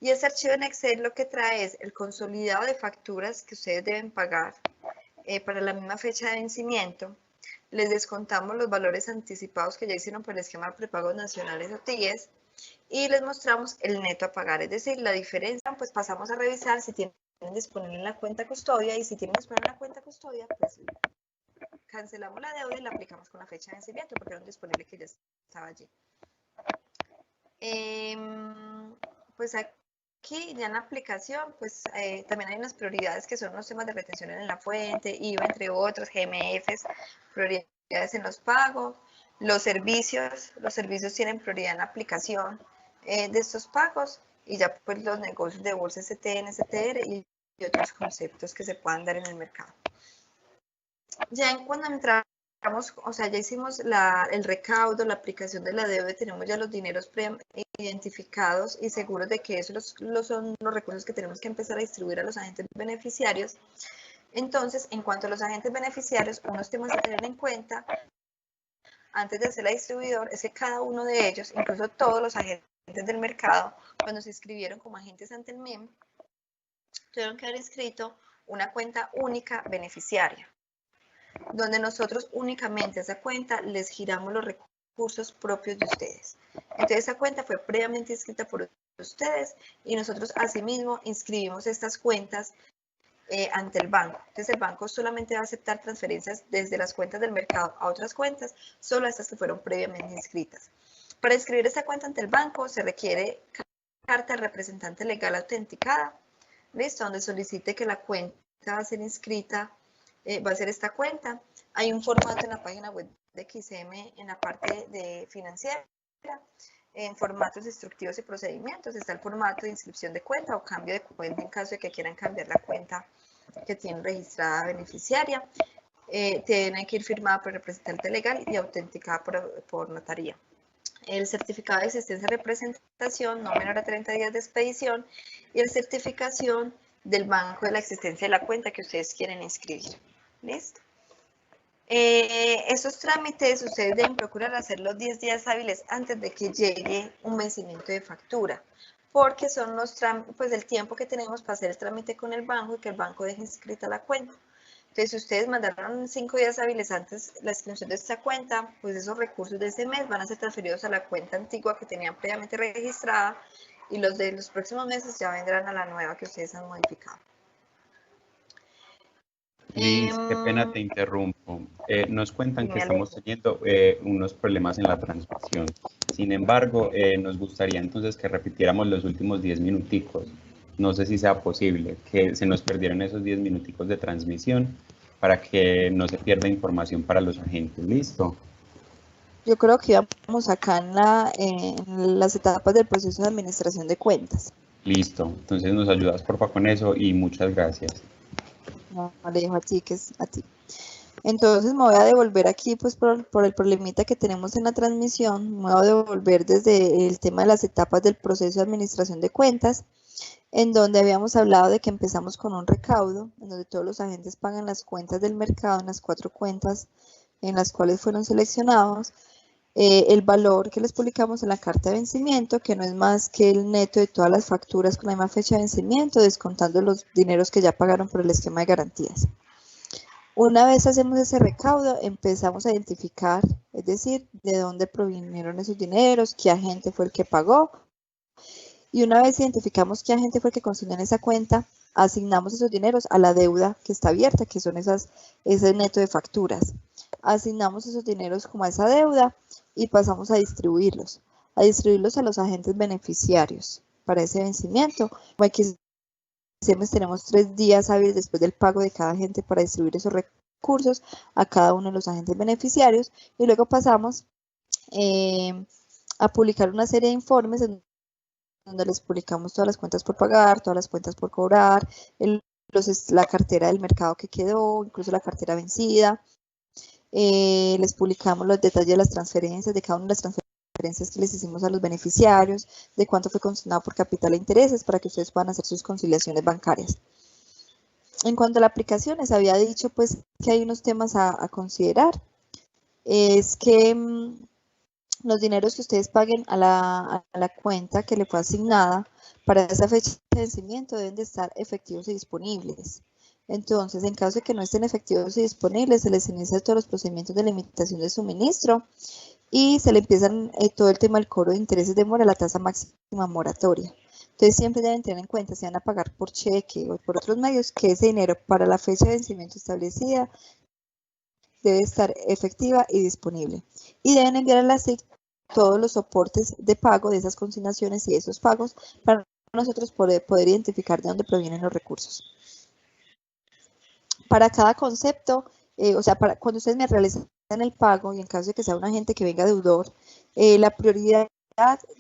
Y ese archivo en Excel lo que trae es el consolidado de facturas que ustedes deben pagar para la misma fecha de vencimiento. Les descontamos los valores anticipados que ya hicieron por el esquema de prepagos nacionales o TIES y les mostramos el neto a pagar, es decir, la diferencia, pues pasamos a revisar si tienen disponible en la cuenta custodia, y si tienen disponible en la cuenta custodia, pues cancelamos la deuda y la aplicamos con la fecha de vencimiento porque era un disponible que ya estaba allí. Pues aquí ya en la aplicación, pues también hay unas prioridades que son los temas de retención en la fuente, IVA, entre otros, GMFs, prioridades en los pagos, los servicios tienen prioridad en la aplicación de estos pagos, y ya pues los negocios de bolsa STN, STR y otros conceptos que se puedan dar en el mercado. Ya cuando entramos, o sea, ya hicimos el recaudo, la aplicación de la deuda, tenemos ya los dineros identificados y seguros de que esos son los recursos que tenemos que empezar a distribuir a los agentes beneficiarios. Entonces, en cuanto a los agentes beneficiarios, unos temas a tener en cuenta antes de ser distribuidor es que cada uno de ellos, incluso todos los agentes del mercado, cuando se inscribieron como agentes ante el MEM, tuvieron que haber inscrito una cuenta única beneficiaria, donde nosotros únicamente a esa cuenta les giramos los recursos propios de ustedes. Entonces esa cuenta fue previamente inscrita por ustedes y nosotros asimismo inscribimos estas cuentas ante el banco. Entonces el banco solamente va a aceptar transferencias desde las cuentas del mercado a otras cuentas, solo estas que fueron previamente inscritas. Para inscribir esta cuenta ante el banco se requiere carta de representante legal autenticada, ¿listo? Donde solicite que la cuenta va a ser inscrita, va a ser esta cuenta. Hay un formato en la página web de XM en la parte de financiera, en formatos instructivos y procedimientos. Está el formato de inscripción de cuenta o cambio de cuenta en caso de que quieran cambiar la cuenta que tienen registrada beneficiaria. Tiene que ir firmada por representante legal y autenticada por notaría. El certificado de existencia de representación no menor a 30 días de expedición y la certificación del banco de la existencia de la cuenta que ustedes quieren inscribir. ¿Listo? Esos trámites ustedes deben procurar hacerlos 10 días hábiles antes de que llegue un vencimiento de factura, porque son los pues el tiempo que tenemos para hacer el trámite con el banco y que el banco deje inscrita la cuenta. Entonces, si ustedes mandaron 5 días hábiles antes la inscripción de esta cuenta, pues esos recursos de ese mes van a ser transferidos a la cuenta antigua que tenían previamente registrada, y los de los próximos meses ya vendrán a la nueva que ustedes han modificado. Liz, qué pena te interrumpo. Nos cuentan que estamos teniendo unos problemas en la transmisión. Sin embargo, nos gustaría entonces que repitiéramos los últimos 10 minuticos. No sé si sea posible que se nos perdieran esos 10 minuticos de transmisión para que no se pierda información para los agentes. ¿Listo? Yo creo que íbamos acá en las etapas del proceso de administración de cuentas. Listo. Entonces nos ayudas porfa con eso y muchas gracias. No, le dejo a ti, que es a ti. Entonces me voy a devolver aquí pues por el problemita que tenemos en la transmisión. Me voy a devolver desde el tema de las etapas del proceso de administración de cuentas, en donde habíamos hablado de que empezamos con un recaudo, en donde todos los agentes pagan las cuentas del mercado en las 4 cuentas en las cuales fueron seleccionados. El valor que les publicamos en la carta de vencimiento, que no es más que el neto de todas las facturas con la misma fecha de vencimiento, descontando los dineros que ya pagaron por el esquema de garantías. Una vez hacemos ese recaudo, empezamos a identificar, es decir, de dónde provinieron esos dineros, qué agente fue el que pagó. Y una vez identificamos qué agente fue el que consignó en esa cuenta, asignamos esos dineros a la deuda que está abierta, que son ese neto de facturas. Asignamos esos dineros como a esa deuda y pasamos a distribuirlos a los agentes beneficiarios para ese vencimiento. Como ICEMES tenemos 3 días hábiles después del pago de cada agente para distribuir esos recursos a cada uno de los agentes beneficiarios, y luego pasamos a publicar una serie de informes en donde les publicamos todas las cuentas por pagar, todas las cuentas por cobrar, la cartera del mercado que quedó, incluso la cartera vencida. Les publicamos los detalles de las transferencias, de cada una de las transferencias que les hicimos a los beneficiarios, de cuánto fue consignado por capital e intereses, para que ustedes puedan hacer sus conciliaciones bancarias. En cuanto a la aplicación, les había dicho pues que hay unos temas a considerar. Es que los dineros que ustedes paguen a la cuenta que le fue asignada para esa fecha de vencimiento deben de estar efectivos y disponibles. Entonces, en caso de que no estén efectivos y disponibles, se les inicia todos los procedimientos de limitación de suministro y se le empiezan todo el tema del cobro de intereses de mora, la tasa máxima moratoria. Entonces, siempre deben tener en cuenta, si van a pagar por cheque o por otros medios, que ese dinero para la fecha de vencimiento establecida debe estar efectiva y disponible. Y deben enviar a la SIC todos los soportes de pago de esas consignaciones y esos pagos para nosotros poder identificar de dónde provienen los recursos. Para cada concepto, o sea, cuando ustedes me realizan el pago y en caso de que sea un agente que venga deudor, la prioridad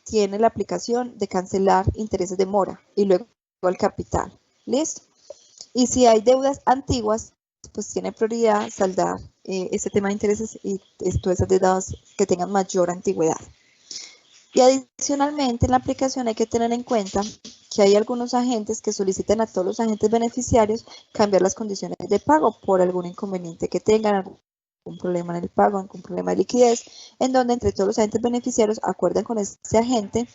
tiene la aplicación de cancelar intereses de mora y luego el capital. ¿Listo? Y si hay deudas antiguas, pues tiene prioridad saldar este tema de intereses y todas esas deudas que tengan mayor antigüedad. Y adicionalmente en la aplicación hay que tener en cuenta que hay algunos agentes que solicitan a todos los agentes beneficiarios cambiar las condiciones de pago por algún inconveniente que tengan, algún problema en el pago, algún problema de liquidez, en donde entre todos los agentes beneficiarios acuerdan con ese agente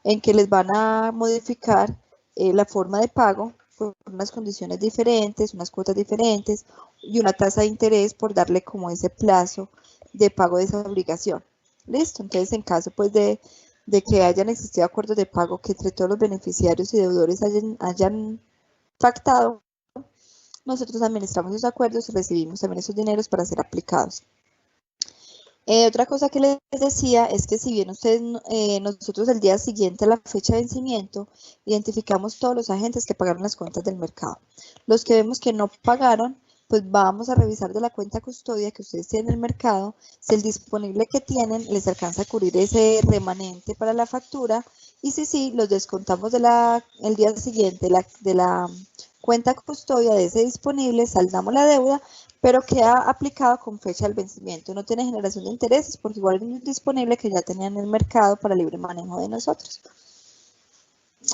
en que les van a modificar la forma de pago por unas condiciones diferentes, unas cuotas diferentes y una tasa de interés por darle como ese plazo de pago de esa obligación. ¿Listo? Entonces, en caso pues de que hayan existido acuerdos de pago que entre todos los beneficiarios y deudores hayan pactado, nosotros administramos esos acuerdos y recibimos también esos dineros para ser aplicados. Otra cosa que les decía es que si bien ustedes, nosotros el día siguiente a la fecha de vencimiento, identificamos todos los agentes que pagaron las cuentas del mercado. Los que vemos que no pagaron, pues vamos a revisar de la cuenta custodia que ustedes tienen en el mercado, si el disponible que tienen les alcanza a cubrir ese remanente para la factura, y si sí, los descontamos el día siguiente de la cuenta custodia de ese disponible, saldamos la deuda, pero queda aplicado con fecha del vencimiento. No tiene generación de intereses porque igual es un disponible que ya tenían en el mercado para libre manejo de nosotros.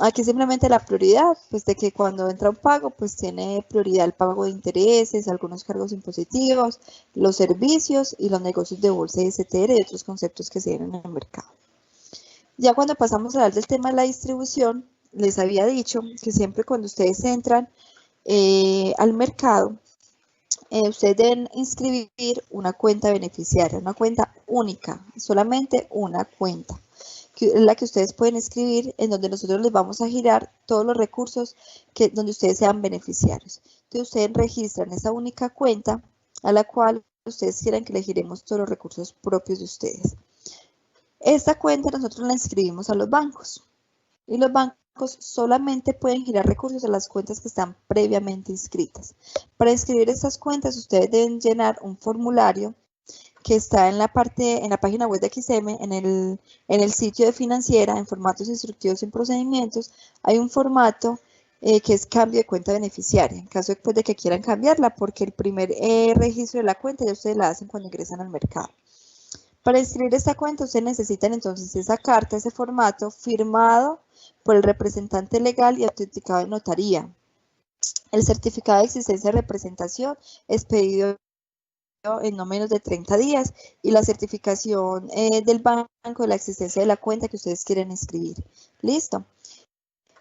Aquí simplemente la prioridad, pues de que cuando entra un pago, pues tiene prioridad el pago de intereses, algunos cargos impositivos, los servicios y los negocios de bolsa y STR y otros conceptos que se ven en el mercado. Ya cuando pasamos a hablar del tema de la distribución, les había dicho que siempre cuando ustedes entran al mercado, ustedes deben inscribir una cuenta beneficiaria, una cuenta única, solamente una cuenta, que es la que ustedes pueden inscribir, en donde nosotros les vamos a girar todos los recursos donde ustedes sean beneficiarios. Entonces ustedes registran esa única cuenta a la cual ustedes quieran que le giremos todos los recursos propios de ustedes. Esta cuenta nosotros la inscribimos a los bancos y los bancos solamente pueden girar recursos a las cuentas que están previamente inscritas. Para inscribir estas cuentas, ustedes deben llenar un formulario que está en la página web de XM, en el sitio de financiera, en formatos instructivos y en procedimientos, hay un formato que es cambio de cuenta beneficiaria, en caso después de que quieran cambiarla, porque el primer registro de la cuenta ya ustedes la hacen cuando ingresan al mercado. Para inscribir esta cuenta, ustedes necesitan entonces esa carta, ese formato firmado por el representante legal y autenticado de notaría. El certificado de existencia de representación es pedido en no menos de 30 días y la certificación del banco de la existencia de la cuenta que ustedes quieren inscribir. Listo.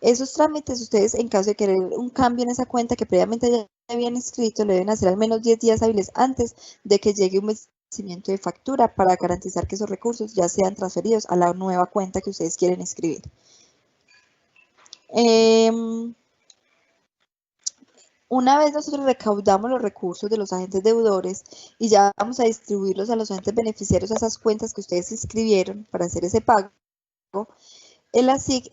Esos trámites, ustedes en caso de querer un cambio en esa cuenta que previamente ya habían inscrito, le deben hacer al menos 10 días hábiles antes de que llegue un vencimiento de factura para garantizar que esos recursos ya sean transferidos a la nueva cuenta que ustedes quieren inscribir. Una vez nosotros recaudamos los recursos de los agentes deudores y ya vamos a distribuirlos a los agentes beneficiarios a esas cuentas que ustedes inscribieron para hacer ese pago, el ASIC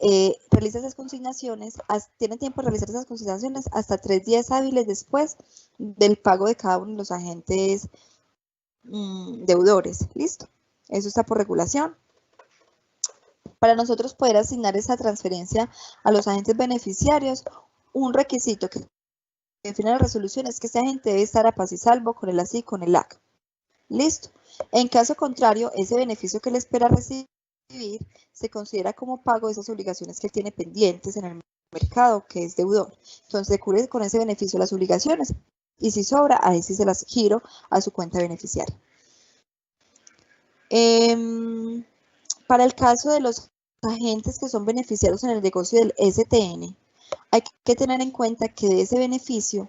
realiza esas consignaciones, tiene tiempo de realizar esas consignaciones hasta 3 días hábiles después del pago de cada uno de los agentes deudores. Listo. Eso está por regulación. Para nosotros poder asignar esa transferencia a los agentes beneficiarios, un requisito que define la resolución es que ese agente debe estar a paz y salvo con el ASIC, con el AC. Listo. En caso contrario, ese beneficio que le espera recibir se considera como pago de esas obligaciones que tiene pendientes en el mercado, que es deudor. Entonces, se cubre con ese beneficio las obligaciones y si sobra, ahí sí se las giro a su cuenta beneficiaria. Para el caso de los agentes que son beneficiarios en el negocio del STN, hay que tener en cuenta que de ese beneficio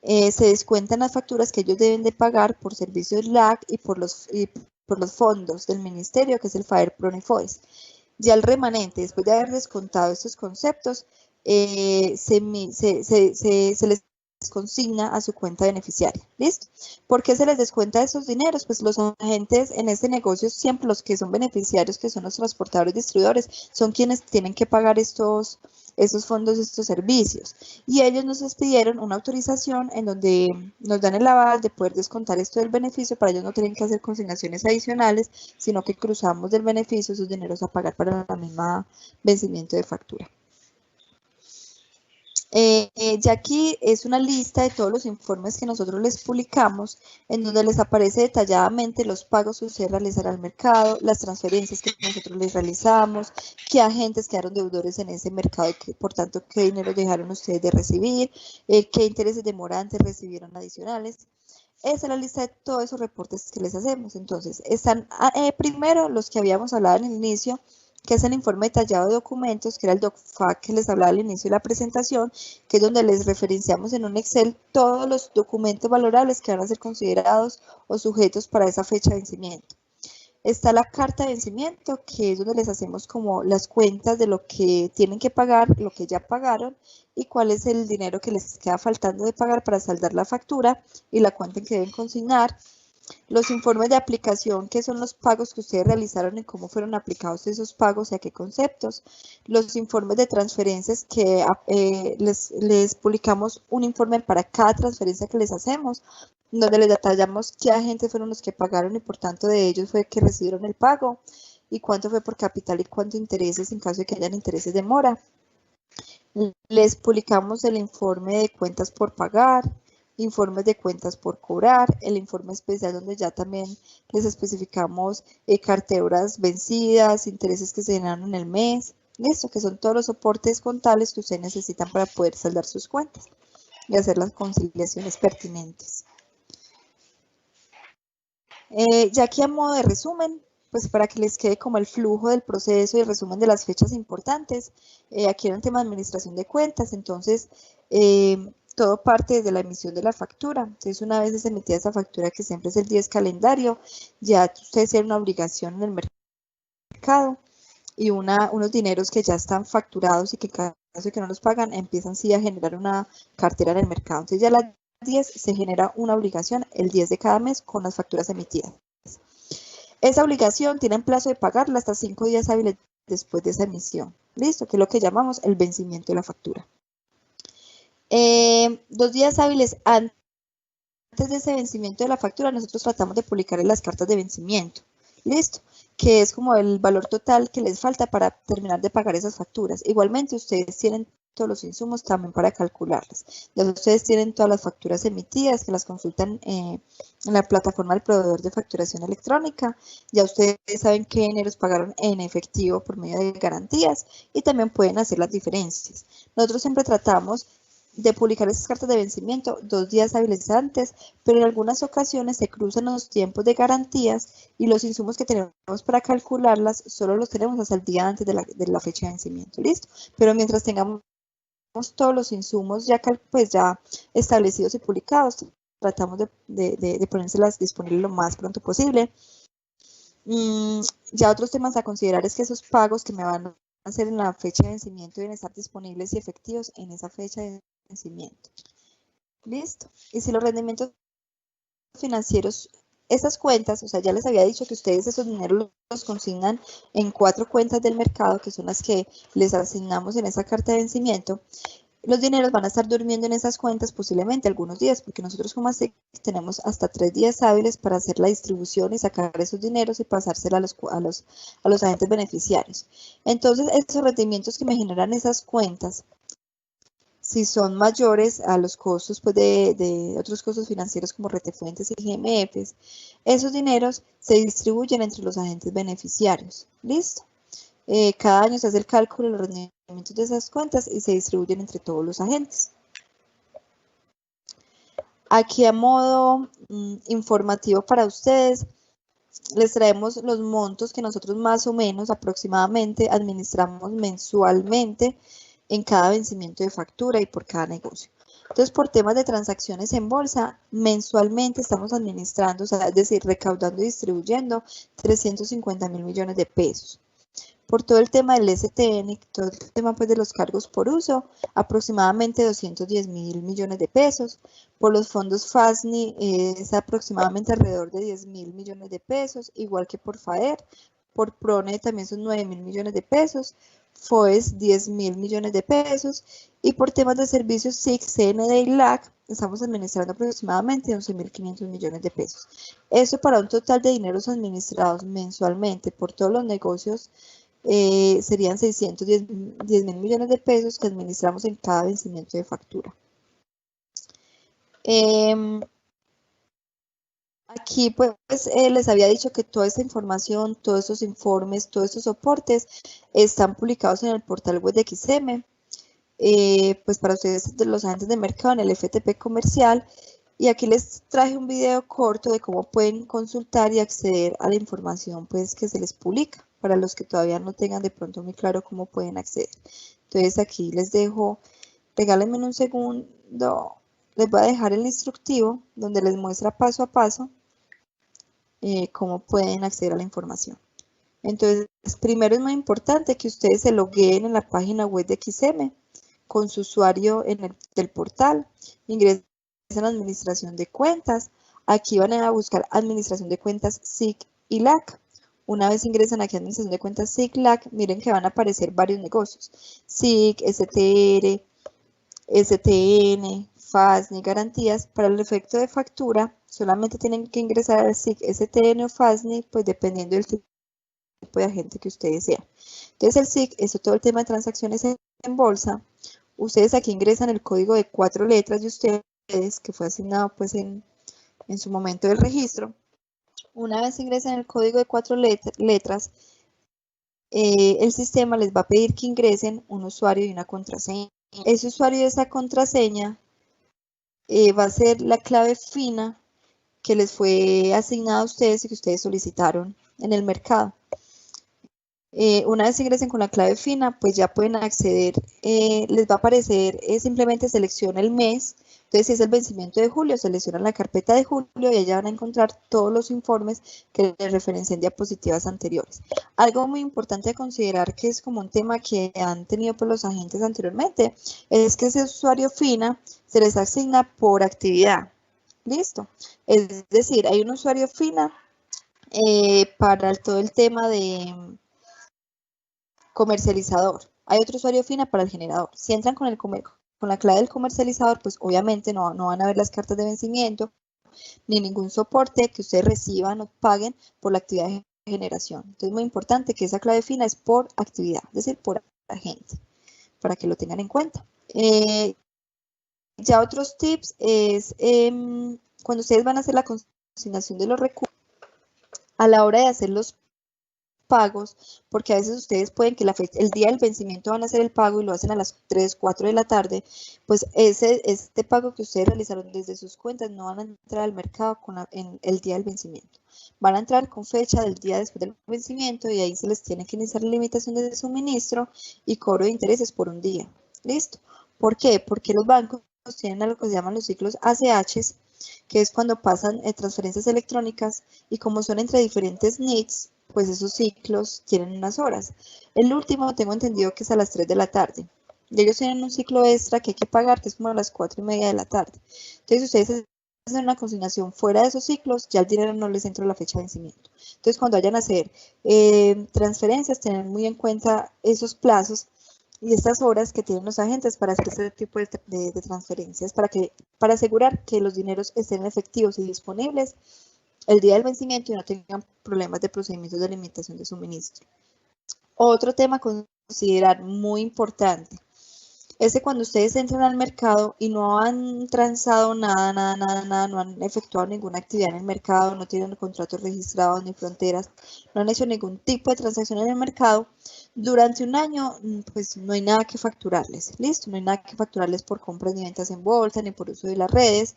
se descuentan las facturas que ellos deben de pagar por servicios LAC y por los fondos del ministerio, que es el FAER, PRON y FOES. Ya el remanente, después de haber descontado estos conceptos, se les consigna a su cuenta beneficiaria. ¿Listo? ¿Por qué se les descuenta esos dineros? Pues los agentes en este negocio, siempre los que son beneficiarios, que son los transportadores distribuidores, son quienes tienen que pagar esos fondos, estos servicios. Y ellos nos pidieron una autorización en donde nos dan el aval de poder descontar esto del beneficio, para ellos no tienen que hacer consignaciones adicionales, sino que cruzamos del beneficio esos dineros a pagar para la misma vencimiento de factura. Ya aquí es una lista de todos los informes que nosotros les publicamos, en donde les aparece detalladamente los pagos que ustedes realizarán al mercado, las transferencias que nosotros les realizamos, qué agentes quedaron deudores en ese mercado, y por tanto qué dinero dejaron ustedes de recibir, qué intereses demorantes recibieron adicionales. Esa es la lista de todos esos reportes que les hacemos. Entonces, están primero los que habíamos hablado en el inicio, que es el informe detallado de documentos, que era el DocFac que les hablaba al inicio de la presentación, que es donde les referenciamos en un Excel todos los documentos valorables que van a ser considerados o sujetos para esa fecha de vencimiento. Está la carta de vencimiento, que es donde les hacemos como las cuentas de lo que tienen que pagar, lo que ya pagaron, y cuál es el dinero que les queda faltando de pagar para saldar la factura y la cuenta en que deben consignar. Los informes de aplicación, que son los pagos que ustedes realizaron y cómo fueron aplicados esos pagos y a qué conceptos. Los informes de transferencias, que les publicamos un informe para cada transferencia que les hacemos, donde les detallamos qué agentes fueron los que pagaron y por tanto de ellos fue que recibieron el pago, y cuánto fue por capital y cuánto intereses en caso de que hayan intereses de mora. Les publicamos el informe de cuentas por pagar, informes de cuentas por cobrar, el informe especial donde ya también les especificamos carteras vencidas, intereses que se generaron en el mes, listo, que son todos los soportes contables que ustedes necesitan para poder saldar sus cuentas y hacer las conciliaciones pertinentes. Ya aquí a modo de resumen, pues para que les quede como el flujo del proceso y el resumen de las fechas importantes, aquí era un tema de administración de cuentas, entonces todo parte desde la emisión de la factura. Entonces, una vez es emitida esa factura, que siempre es el 10 calendario, ya ustedes tienen una obligación en el mercado y unos dineros que ya están facturados y que en caso de que no los pagan, empiezan sí a generar una cartera en el mercado. Entonces, ya a las 10 se genera una obligación el 10 de cada mes con las facturas emitidas. Esa obligación tiene plazo de pagarla hasta 5 días hábiles después de esa emisión. Listo, que es lo que llamamos el vencimiento de la factura. 2 días hábiles antes de ese vencimiento de la factura, nosotros tratamos de publicar en las cartas de vencimiento. Listo, que es como el valor total que les falta para terminar de pagar esas facturas. Igualmente, ustedes tienen todos los insumos también para calcularlas. Ya ustedes tienen todas las facturas emitidas, que las consultan en la plataforma del proveedor de facturación electrónica. Ya ustedes saben qué dineros pagaron en efectivo por medio de garantías y también pueden hacer las diferencias. Nosotros siempre tratamos de publicar esas cartas de vencimiento 2 días hábiles antes, pero en algunas ocasiones se cruzan los tiempos de garantías y los insumos que tenemos para calcularlas solo los tenemos hasta el día antes de la fecha de vencimiento. ¿Listo? Pero mientras tengamos todos los insumos ya establecidos y publicados, tratamos de ponérselas disponibles lo más pronto posible. Ya otros temas a considerar es que esos pagos que me van a hacer en la fecha de vencimiento deben estar disponibles y efectivos en esa fecha de vencimiento. Listo. Y si los rendimientos financieros esas cuentas, o sea, ya les había dicho que ustedes esos dineros los consignan en 4 cuentas del mercado, que son las que les asignamos en esa carta de vencimiento. Los dineros van a estar durmiendo en esas cuentas posiblemente algunos días, porque nosotros como ASIC tenemos hasta 3 días hábiles para hacer la distribución y sacar esos dineros y pasársela a los agentes beneficiarios. Entonces, esos rendimientos que me generan esas cuentas, si son mayores a los costos pues, de otros costos financieros como retefuentes y GMFs, esos dineros se distribuyen entre los agentes beneficiarios. ¿Listo? Cada año se hace el cálculo de los rendimientos de esas cuentas y se distribuyen entre todos los agentes. Aquí a modo informativo para ustedes, les traemos los montos que nosotros más o menos aproximadamente administramos mensualmente en cada vencimiento de factura y por cada negocio. Entonces, por temas de transacciones en bolsa, mensualmente estamos administrando, o sea, es decir, recaudando y distribuyendo 350.000 millones de pesos. Por todo el tema del STN, todo el tema pues, de los cargos por uso, aproximadamente 210.000 millones de pesos. Por los fondos FASNI es aproximadamente alrededor de 10.000 millones de pesos, igual que por FAER. Por PRONE también son 9.000 millones de pesos. FOES 10.000 millones de pesos. Y por temas de servicios SIC, CND y LAC, estamos administrando aproximadamente 11.500 millones de pesos. Eso para un total de dineros administrados mensualmente por todos los negocios serían 610.000 millones de pesos que administramos en cada vencimiento de factura. Aquí pues les había dicho que toda esta información, todos estos informes, todos estos soportes están publicados en el portal web de XM, pues para ustedes de los agentes de mercado en el FTP comercial. Y aquí les traje un video corto de cómo pueden consultar y acceder a la información pues, que se les publica, para los que todavía no tengan de pronto muy claro cómo pueden acceder. Entonces aquí les dejo, regálenme un segundo, les voy a dejar el instructivo donde les muestra paso a paso cómo pueden acceder a la información. Entonces, primero es muy importante que ustedes se logueen en la página web de XM con su usuario del portal, ingresen en administración de cuentas, aquí van a buscar administración de cuentas SIC y LAC. Una vez ingresan aquí a administración de cuentas SIC, LAC, miren que van a aparecer varios negocios, SIC, STR, STN, FASNI, garantías. Para el efecto de factura, solamente tienen que ingresar al SIC, STN o FASNI, pues dependiendo del tipo de agente que ustedes sean. Entonces el SIC es todo el tema de transacciones en bolsa. Ustedes aquí ingresan el código de 4 letras de ustedes, que fue asignado pues en su momento del registro. Una vez ingresan el código de 4 letras, el sistema les va a pedir que ingresen un usuario y una contraseña. Ese usuario y esa contraseña va a ser la clave fina que les fue asignada a ustedes y que ustedes solicitaron en el mercado. Una vez ingresen con la clave fina, pues ya pueden acceder, les va a aparecer, simplemente selecciona el mes. Entonces, si es el vencimiento de julio, seleccionan la carpeta de julio y allá van a encontrar todos los informes que les referencian diapositivas anteriores. Algo muy importante a considerar, que es como un tema que han tenido pues, los agentes anteriormente, es que ese usuario FINA se les asigna por actividad. ¿Listo? Es decir, hay un usuario FINA para todo el tema de comercializador. Hay otro usuario FINA para el generador. Si entran con la clave del comercializador, pues obviamente no van a ver las cartas de vencimiento ni ningún soporte que ustedes reciban o paguen por la actividad de generación. Entonces es muy importante que esa clave FINA es por actividad, es decir, por agente, para que lo tengan en cuenta. Ya otros tips es cuando ustedes van a hacer la consignación de los recursos, a la hora de hacer los pagos, porque a veces ustedes pueden que el día del vencimiento van a hacer el pago y lo hacen a las 3, 4 de la tarde, pues este pago que ustedes realizaron desde sus cuentas no van a entrar al mercado en el día del vencimiento. Van a entrar con fecha del día después del vencimiento y ahí se les tiene que iniciar la limitación de suministro y cobro de intereses por un día. ¿Listo? ¿Por qué? Porque los bancos tienen algo que se llaman los ciclos ACH, que es cuando pasan transferencias electrónicas y como son entre diferentes NITs, pues esos ciclos tienen unas horas. El último tengo entendido que es a las 3 de la tarde. Y ellos tienen un ciclo extra que hay que pagar, que es como a las 4:30 de la tarde. Entonces ustedes hacen una consignación fuera de esos ciclos, ya el dinero no les entra a la fecha de vencimiento. Entonces, cuando vayan a hacer transferencias, tener muy en cuenta esos plazos y estas horas que tienen los agentes para hacer este tipo de transferencias, para asegurar que los dineros estén efectivos y disponibles el día del vencimiento y no tengan problemas de procedimientos de limitación de suministro. Otro tema a considerar muy importante es que cuando ustedes entran al mercado y no han transado nada, no han efectuado ninguna actividad en el mercado, no tienen contratos registrados ni fronteras, no han hecho ningún tipo de transacción en el mercado, durante un año pues no hay nada que facturarles, ¿listo? No hay nada que facturarles por compras ni ventas en bolsa, ni por uso de las redes,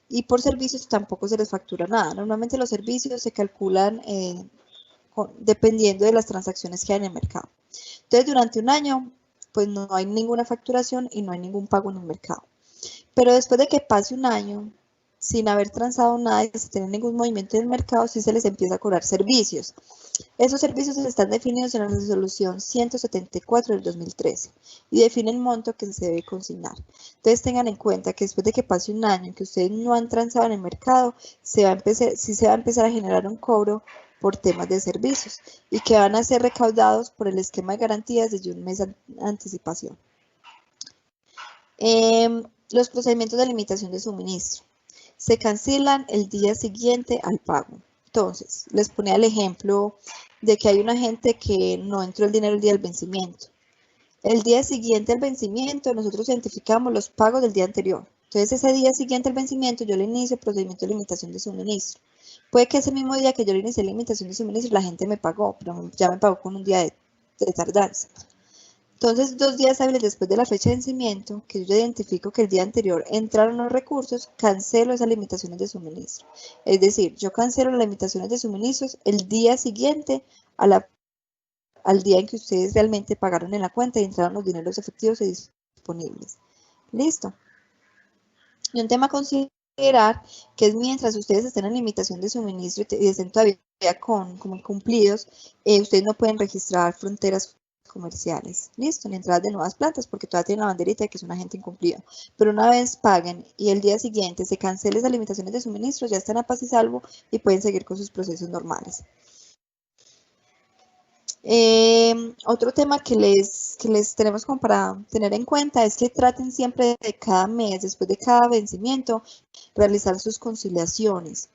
y por servicios tampoco se les factura nada. Normalmente los servicios se calculan dependiendo de las transacciones que hay en el mercado. Entonces, durante un año, pues no hay ninguna facturación y no hay ningún pago en el mercado. Pero después de que pase un año, sin haber transado nada y sin tener ningún movimiento en el mercado, sí se les empieza a cobrar servicios. Esos servicios están definidos en la resolución 174 del 2013 y definen el monto que se debe consignar. Entonces tengan en cuenta que después de que pase un año en que ustedes no han transado en el mercado, sí se va a empezar a generar un cobro por temas de servicios y que van a ser recaudados por el esquema de garantías desde un mes de anticipación. Los procedimientos de limitación de suministro se cancelan el día siguiente al pago. Entonces, les ponía el ejemplo de que hay una gente que no entró el dinero el día del vencimiento. El día siguiente al vencimiento, nosotros identificamos los pagos del día anterior. Entonces, ese día siguiente al vencimiento, yo le inicio el procedimiento de limitación de suministro. Puede que ese mismo día que yo le inicié la limitación de suministro, la gente me pagó, pero ya me pagó con un día de tardanza. Entonces, 2 días hábiles después de la fecha de vencimiento, que yo identifico que el día anterior entraron los recursos, cancelo esas limitaciones de suministro. Es decir, yo cancelo las limitaciones de suministros el día siguiente al día en que ustedes realmente pagaron en la cuenta y entraron los dineros efectivos y disponibles. Listo. Y un tema a considerar que es mientras ustedes estén en limitación de suministro y estén todavía como incumplidos, ustedes no pueden registrar fronteras comerciales, listo, ni entradas de nuevas plantas porque todavía tienen la banderita de que es un agente incumplido. Pero una vez paguen y el día siguiente se cancelen esas limitaciones de suministro, ya están a paz y salvo y pueden seguir con sus procesos normales. Otro tema que les tenemos como para tener en cuenta es que traten siempre de cada mes, después de cada vencimiento, realizar sus conciliaciones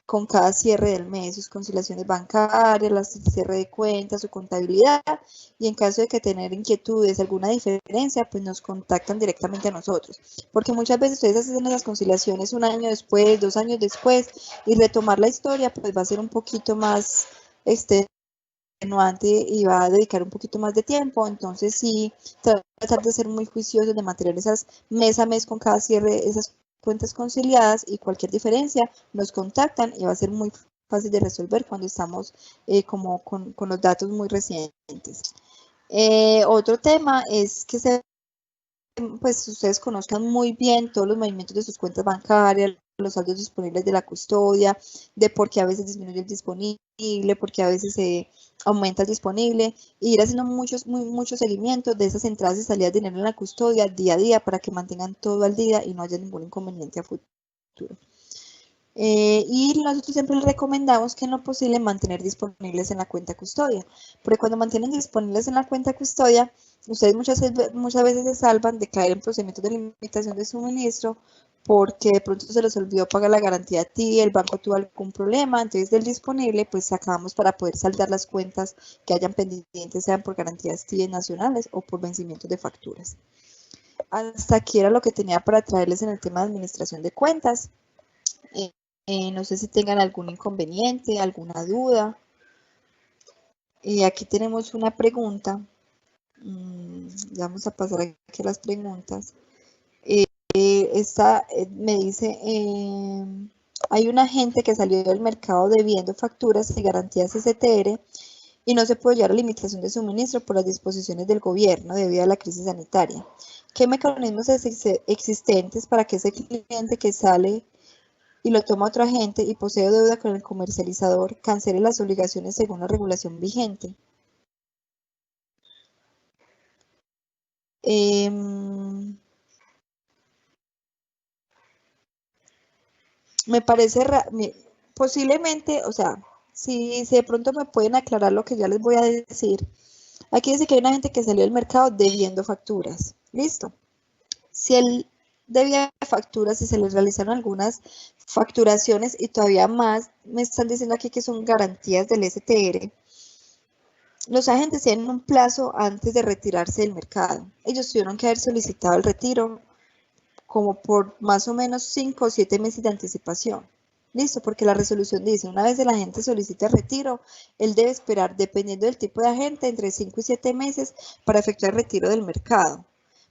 con cada cierre del mes, sus conciliaciones bancarias, el cierre de cuentas, su contabilidad, y en caso de que tener inquietudes, alguna diferencia, pues nos contactan directamente a nosotros, porque muchas veces ustedes hacen esas conciliaciones un año después, 2 años después, y retomar la historia pues va a ser un poquito más y va a dedicar un poquito más de tiempo, entonces sí, tratar de ser muy juiciosos, de mantener esas mes a mes con cada cierre, esas cuentas conciliadas, y cualquier diferencia nos contactan y va a ser muy fácil de resolver cuando estamos como con los datos muy recientes. Otro tema es que pues ustedes conozcan muy bien todos los movimientos de sus cuentas bancarias, los saldos disponibles de la custodia, de por qué a veces disminuye el disponible, por qué a veces se aumenta el disponible, y ir haciendo muchos seguimientos de esas entradas y salidas de dinero en la custodia día a día para que mantengan todo al día y no haya ningún inconveniente a futuro. Y nosotros siempre les recomendamos que en lo posible mantener disponibles en la cuenta custodia, porque cuando mantienen disponibles en la cuenta custodia, ustedes muchas veces se salvan de caer en procedimientos de limitación de suministro porque de pronto se les olvidó pagar la garantía TI, el banco tuvo algún problema, entonces del disponible pues sacamos para poder saldar las cuentas que hayan pendientes, sean por garantías TI nacionales o por vencimientos de facturas. Hasta aquí era lo que tenía para traerles en el tema de administración de cuentas. No sé si tengan algún inconveniente, alguna duda. Aquí tenemos una pregunta. Vamos a pasar aquí a las preguntas. Esta me dice, hay un agente que salió del mercado debiendo facturas y garantías STR y no se puede llevar a limitación de suministro por las disposiciones del gobierno debido a la crisis sanitaria. ¿Qué mecanismos existentes para que ese cliente que sale y lo toma otro agente y posee deuda con el comercializador cancele las obligaciones según la regulación vigente? me parece, posiblemente, o sea, si de pronto me pueden aclarar lo que ya les voy a decir. Aquí dice que hay una gente que salió del mercado debiendo facturas. Listo. Si él debía facturas y se les realizaron algunas facturaciones y todavía más, me están diciendo aquí que son garantías del STR, los agentes tienen un plazo antes de retirarse del mercado. Ellos tuvieron que haber solicitado el retiro como por más o menos 5 o 7 meses de anticipación. Listo, porque la resolución dice, una vez el agente solicita el retiro, él debe esperar, dependiendo del tipo de agente, entre 5 y 7 meses para efectuar el retiro del mercado,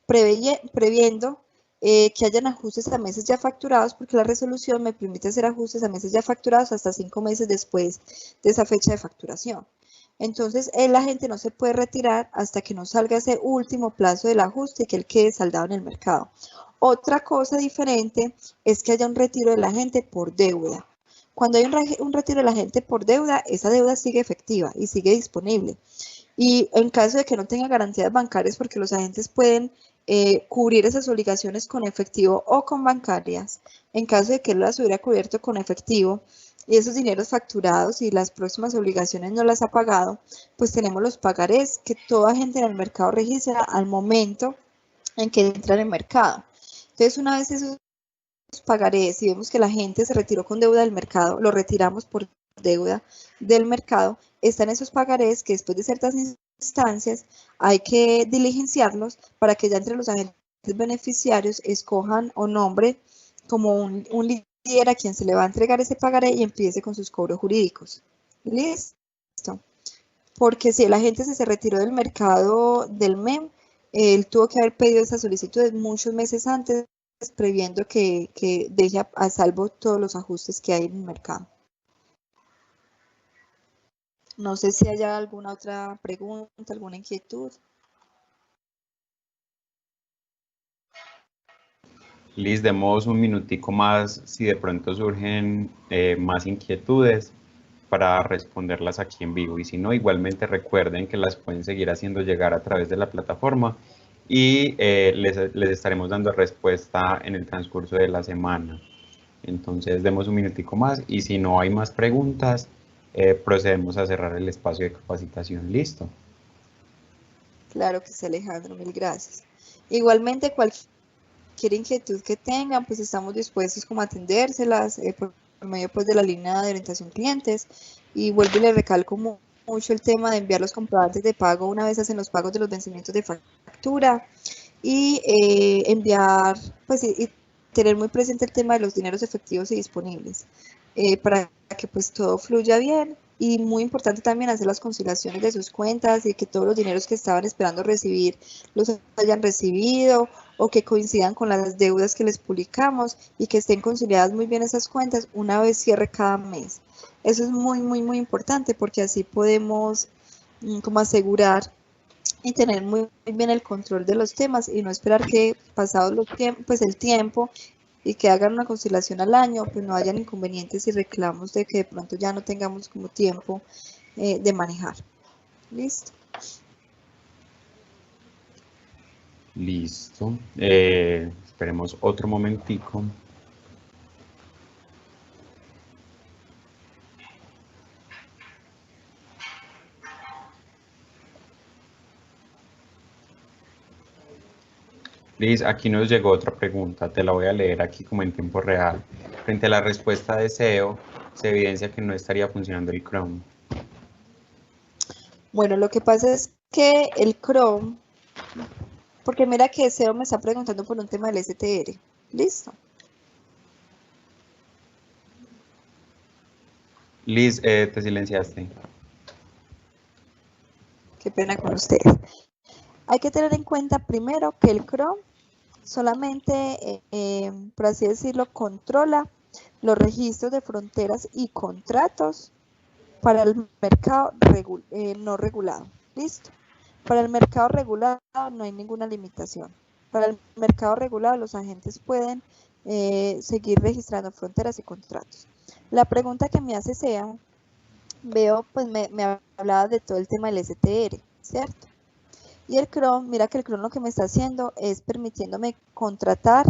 previendo que hayan ajustes a meses ya facturados, porque la resolución me permite hacer ajustes a meses ya facturados hasta 5 meses después de esa fecha de facturación. Entonces, el agente no se puede retirar hasta que no salga ese último plazo del ajuste y que él quede saldado en el mercado. Otra cosa diferente es que haya un retiro del agente por deuda. Cuando hay un retiro del agente por deuda, esa deuda sigue efectiva y sigue disponible. Y en caso de que no tenga garantías bancarias, porque los agentes pueden cubrir esas obligaciones con efectivo o con bancarias, en caso de que él las hubiera cubierto con efectivo, y esos dineros facturados y las próximas obligaciones no las ha pagado, pues tenemos los pagarés que toda gente en el mercado registra al momento en que entra en el mercado. Entonces, una vez esos pagarés, si vemos que la gente se retiró con deuda del mercado, lo retiramos por deuda del mercado, están esos pagarés que después de ciertas instancias hay que diligenciarlos para que ya entre los agentes beneficiarios escojan o nombre como un líder a quien se le va a entregar ese pagaré y empiece con sus cobros jurídicos. ¿Listo? Porque si el agente se retiró del mercado del MEM, él tuvo que haber pedido esa solicitud muchos meses antes, previendo que deje a salvo todos los ajustes que hay en el mercado. No sé si haya alguna otra pregunta, alguna inquietud. Liz, demos un minutico más si de pronto surgen más inquietudes para responderlas aquí en vivo, y si no, igualmente recuerden que las pueden seguir haciendo llegar a través de la plataforma y les estaremos dando respuesta en el transcurso de la semana. Entonces demos un minutico más y si no hay más preguntas, procedemos a cerrar el espacio de capacitación. ¿Listo? Claro que sí, Alejandro, mil gracias. Igualmente, cualquier inquietud que tengan, pues estamos dispuestos como a atendérselas por medio pues de la línea de orientación clientes, y vuelvo y le recalco mucho el tema de enviar los comprobantes de pago una vez hacen los pagos de los vencimientos de factura, y enviar pues y tener muy presente el tema de los dineros efectivos y disponibles para que pues todo fluya bien. Y muy importante también hacer las conciliaciones de sus cuentas y que todos los dineros que estaban esperando recibir los hayan recibido o que coincidan con las deudas que les publicamos y que estén conciliadas muy bien esas cuentas una vez cierre cada mes. Eso es muy importante porque así podemos como asegurar y tener muy bien el control de los temas y no esperar que pasados los pues el tiempo y que hagan una conciliación al año, pues no hayan inconvenientes y reclamos de que de pronto ya no tengamos como tiempo de manejar. ¿Listo? Listo. Esperemos otro momentico. Liz, aquí nos llegó otra pregunta, te la voy a leer aquí como en tiempo real. Frente a la respuesta de SEO, se evidencia que no estaría funcionando el Chrome. Bueno, lo que pasa es que el Chrome, porque mira que SEO me está preguntando por un tema del STR. ¿Listo? Liz, te silenciaste. Qué pena con ustedes. Hay que tener en cuenta primero que el Chrome solamente, por así decirlo, controla los registros de fronteras y contratos para el mercado no regulado. ¿Listo? Para el mercado regulado no hay ninguna limitación. Para el mercado regulado los agentes pueden seguir registrando fronteras y contratos. La pregunta que me hace SEA, veo, pues me hablaba de todo el tema del STR, ¿cierto? Y el Chrome, mira que el Chrome lo que me está haciendo es permitiéndome contratar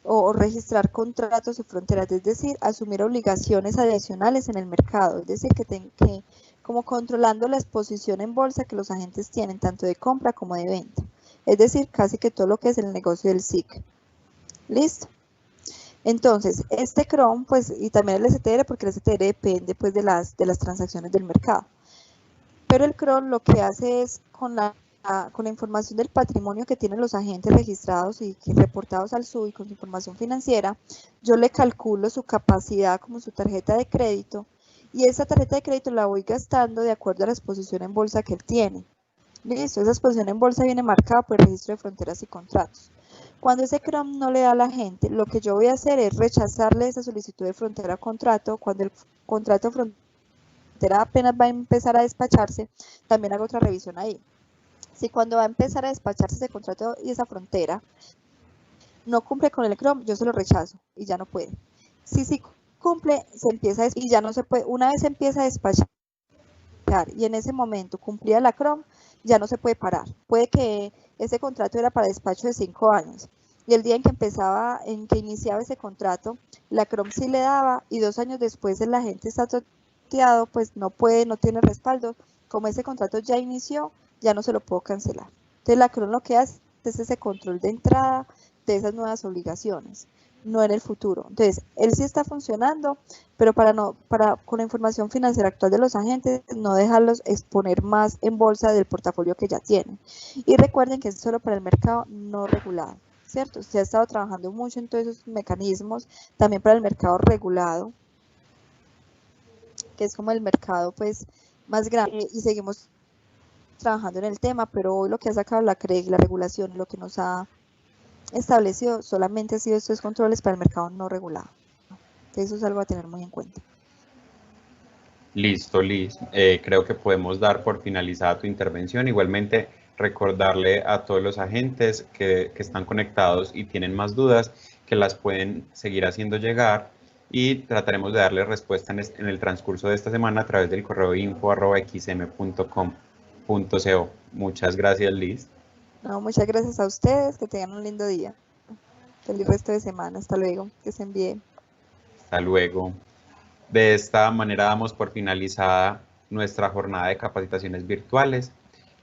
o registrar contratos y fronteras, es decir, asumir obligaciones adicionales en el mercado, es decir, que como controlando la exposición en bolsa que los agentes tienen, tanto de compra como de venta, es decir, casi que todo lo que es el negocio del SIC. ¿Listo? Entonces, este CROM, pues, y también el STR, porque el STR depende, pues, de las transacciones del mercado. Pero el CROM lo que hace es, con la información del patrimonio que tienen los agentes registrados y reportados al SUB y con su información financiera, yo le calculo su capacidad como su tarjeta de crédito, y esa tarjeta de crédito la voy gastando de acuerdo a la exposición en bolsa que él tiene. Listo, esa exposición en bolsa viene marcada por el registro de fronteras y contratos. Cuando ese CROM no le da a la gente, lo que yo voy a hacer es rechazarle esa solicitud de frontera o contrato. Cuando el contrato frontera apenas va a empezar a despacharse, también hago otra revisión ahí. Si cuando va a empezar a despacharse ese contrato y esa frontera no cumple con el CROM, yo se lo rechazo y ya no puede. Si sí cumple, se empieza y ya no se puede. Una vez se empieza a despachar y en ese momento cumplía la CROM, ya no se puede parar. Puede que ese contrato era para despacho de 5 años y el día en que iniciaba ese contrato, la CROM sí le daba, y 2 años después el agente está toteado, pues no puede, no tiene respaldo. Como ese contrato ya inició, ya no se lo puedo cancelar. Entonces la CROM lo que hace es ese control de entrada de esas nuevas obligaciones, no en el futuro. Entonces, él sí está funcionando, pero con la información financiera actual de los agentes, no dejarlos exponer más en bolsa del portafolio que ya tienen. Y recuerden que es solo para el mercado no regulado, ¿cierto? Usted ha estado trabajando mucho en todos esos mecanismos, también para el mercado regulado, que es como el mercado pues más grande, y seguimos trabajando en el tema, pero hoy lo que ha sacado la CREG, la regulación, lo que nos ha establecido solamente ha sido estos controles para el mercado no regulado. Entonces eso es algo a tener muy en cuenta. Listo, Liz. Creo que podemos dar por finalizada tu intervención. Igualmente, recordarle a todos los agentes que están conectados y tienen más dudas, que las pueden seguir haciendo llegar, y trataremos de darle respuesta en el transcurso de esta semana a través del correo info@xm.com.co. Muchas gracias, Liz. No, muchas gracias a ustedes, que tengan un lindo día. Feliz resto de semana. Hasta luego. Que se envíen. Hasta luego. De esta manera damos por finalizada nuestra jornada de capacitaciones virtuales.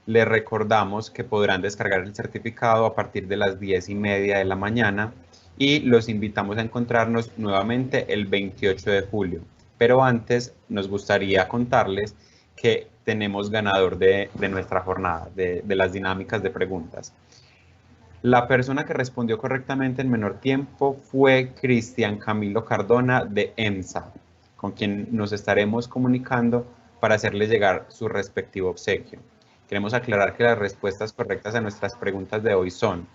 Les recordamos que podrán descargar el certificado a partir de las 10:30 de la mañana, y los invitamos a encontrarnos nuevamente el 28 de julio. Pero antes nos gustaría contarles que tenemos ganador de nuestra jornada, de las dinámicas de preguntas. La persona que respondió correctamente en menor tiempo fue Cristian Camilo Cardona de EMSA, con quien nos estaremos comunicando para hacerle llegar su respectivo obsequio. Queremos aclarar que las respuestas correctas a nuestras preguntas de hoy son: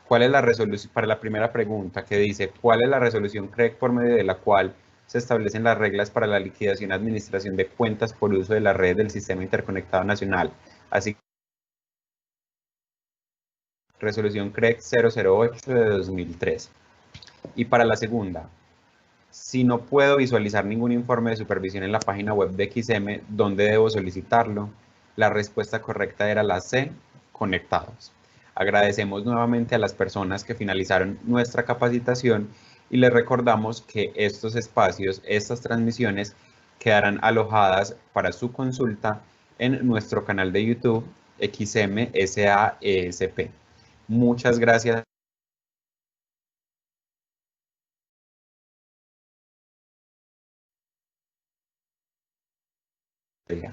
¿cuál es la resolución? Para la primera pregunta, que dice: ¿cuál es la resolución CREG por medio de la cual se establecen las reglas para la liquidación y administración de cuentas por uso de las redes del Sistema Interconectado Nacional? Así, resolución CREG 008 de 2003. Y para la segunda: si no puedo visualizar ningún informe de supervisión en la página web de XM, ¿dónde debo solicitarlo? La respuesta correcta era la C: conectados. Agradecemos nuevamente a las personas que finalizaron nuestra capacitación, y les recordamos que estos espacios, estas transmisiones, quedarán alojadas para su consulta en nuestro canal de YouTube XM SAESP. Muchas gracias. Yeah.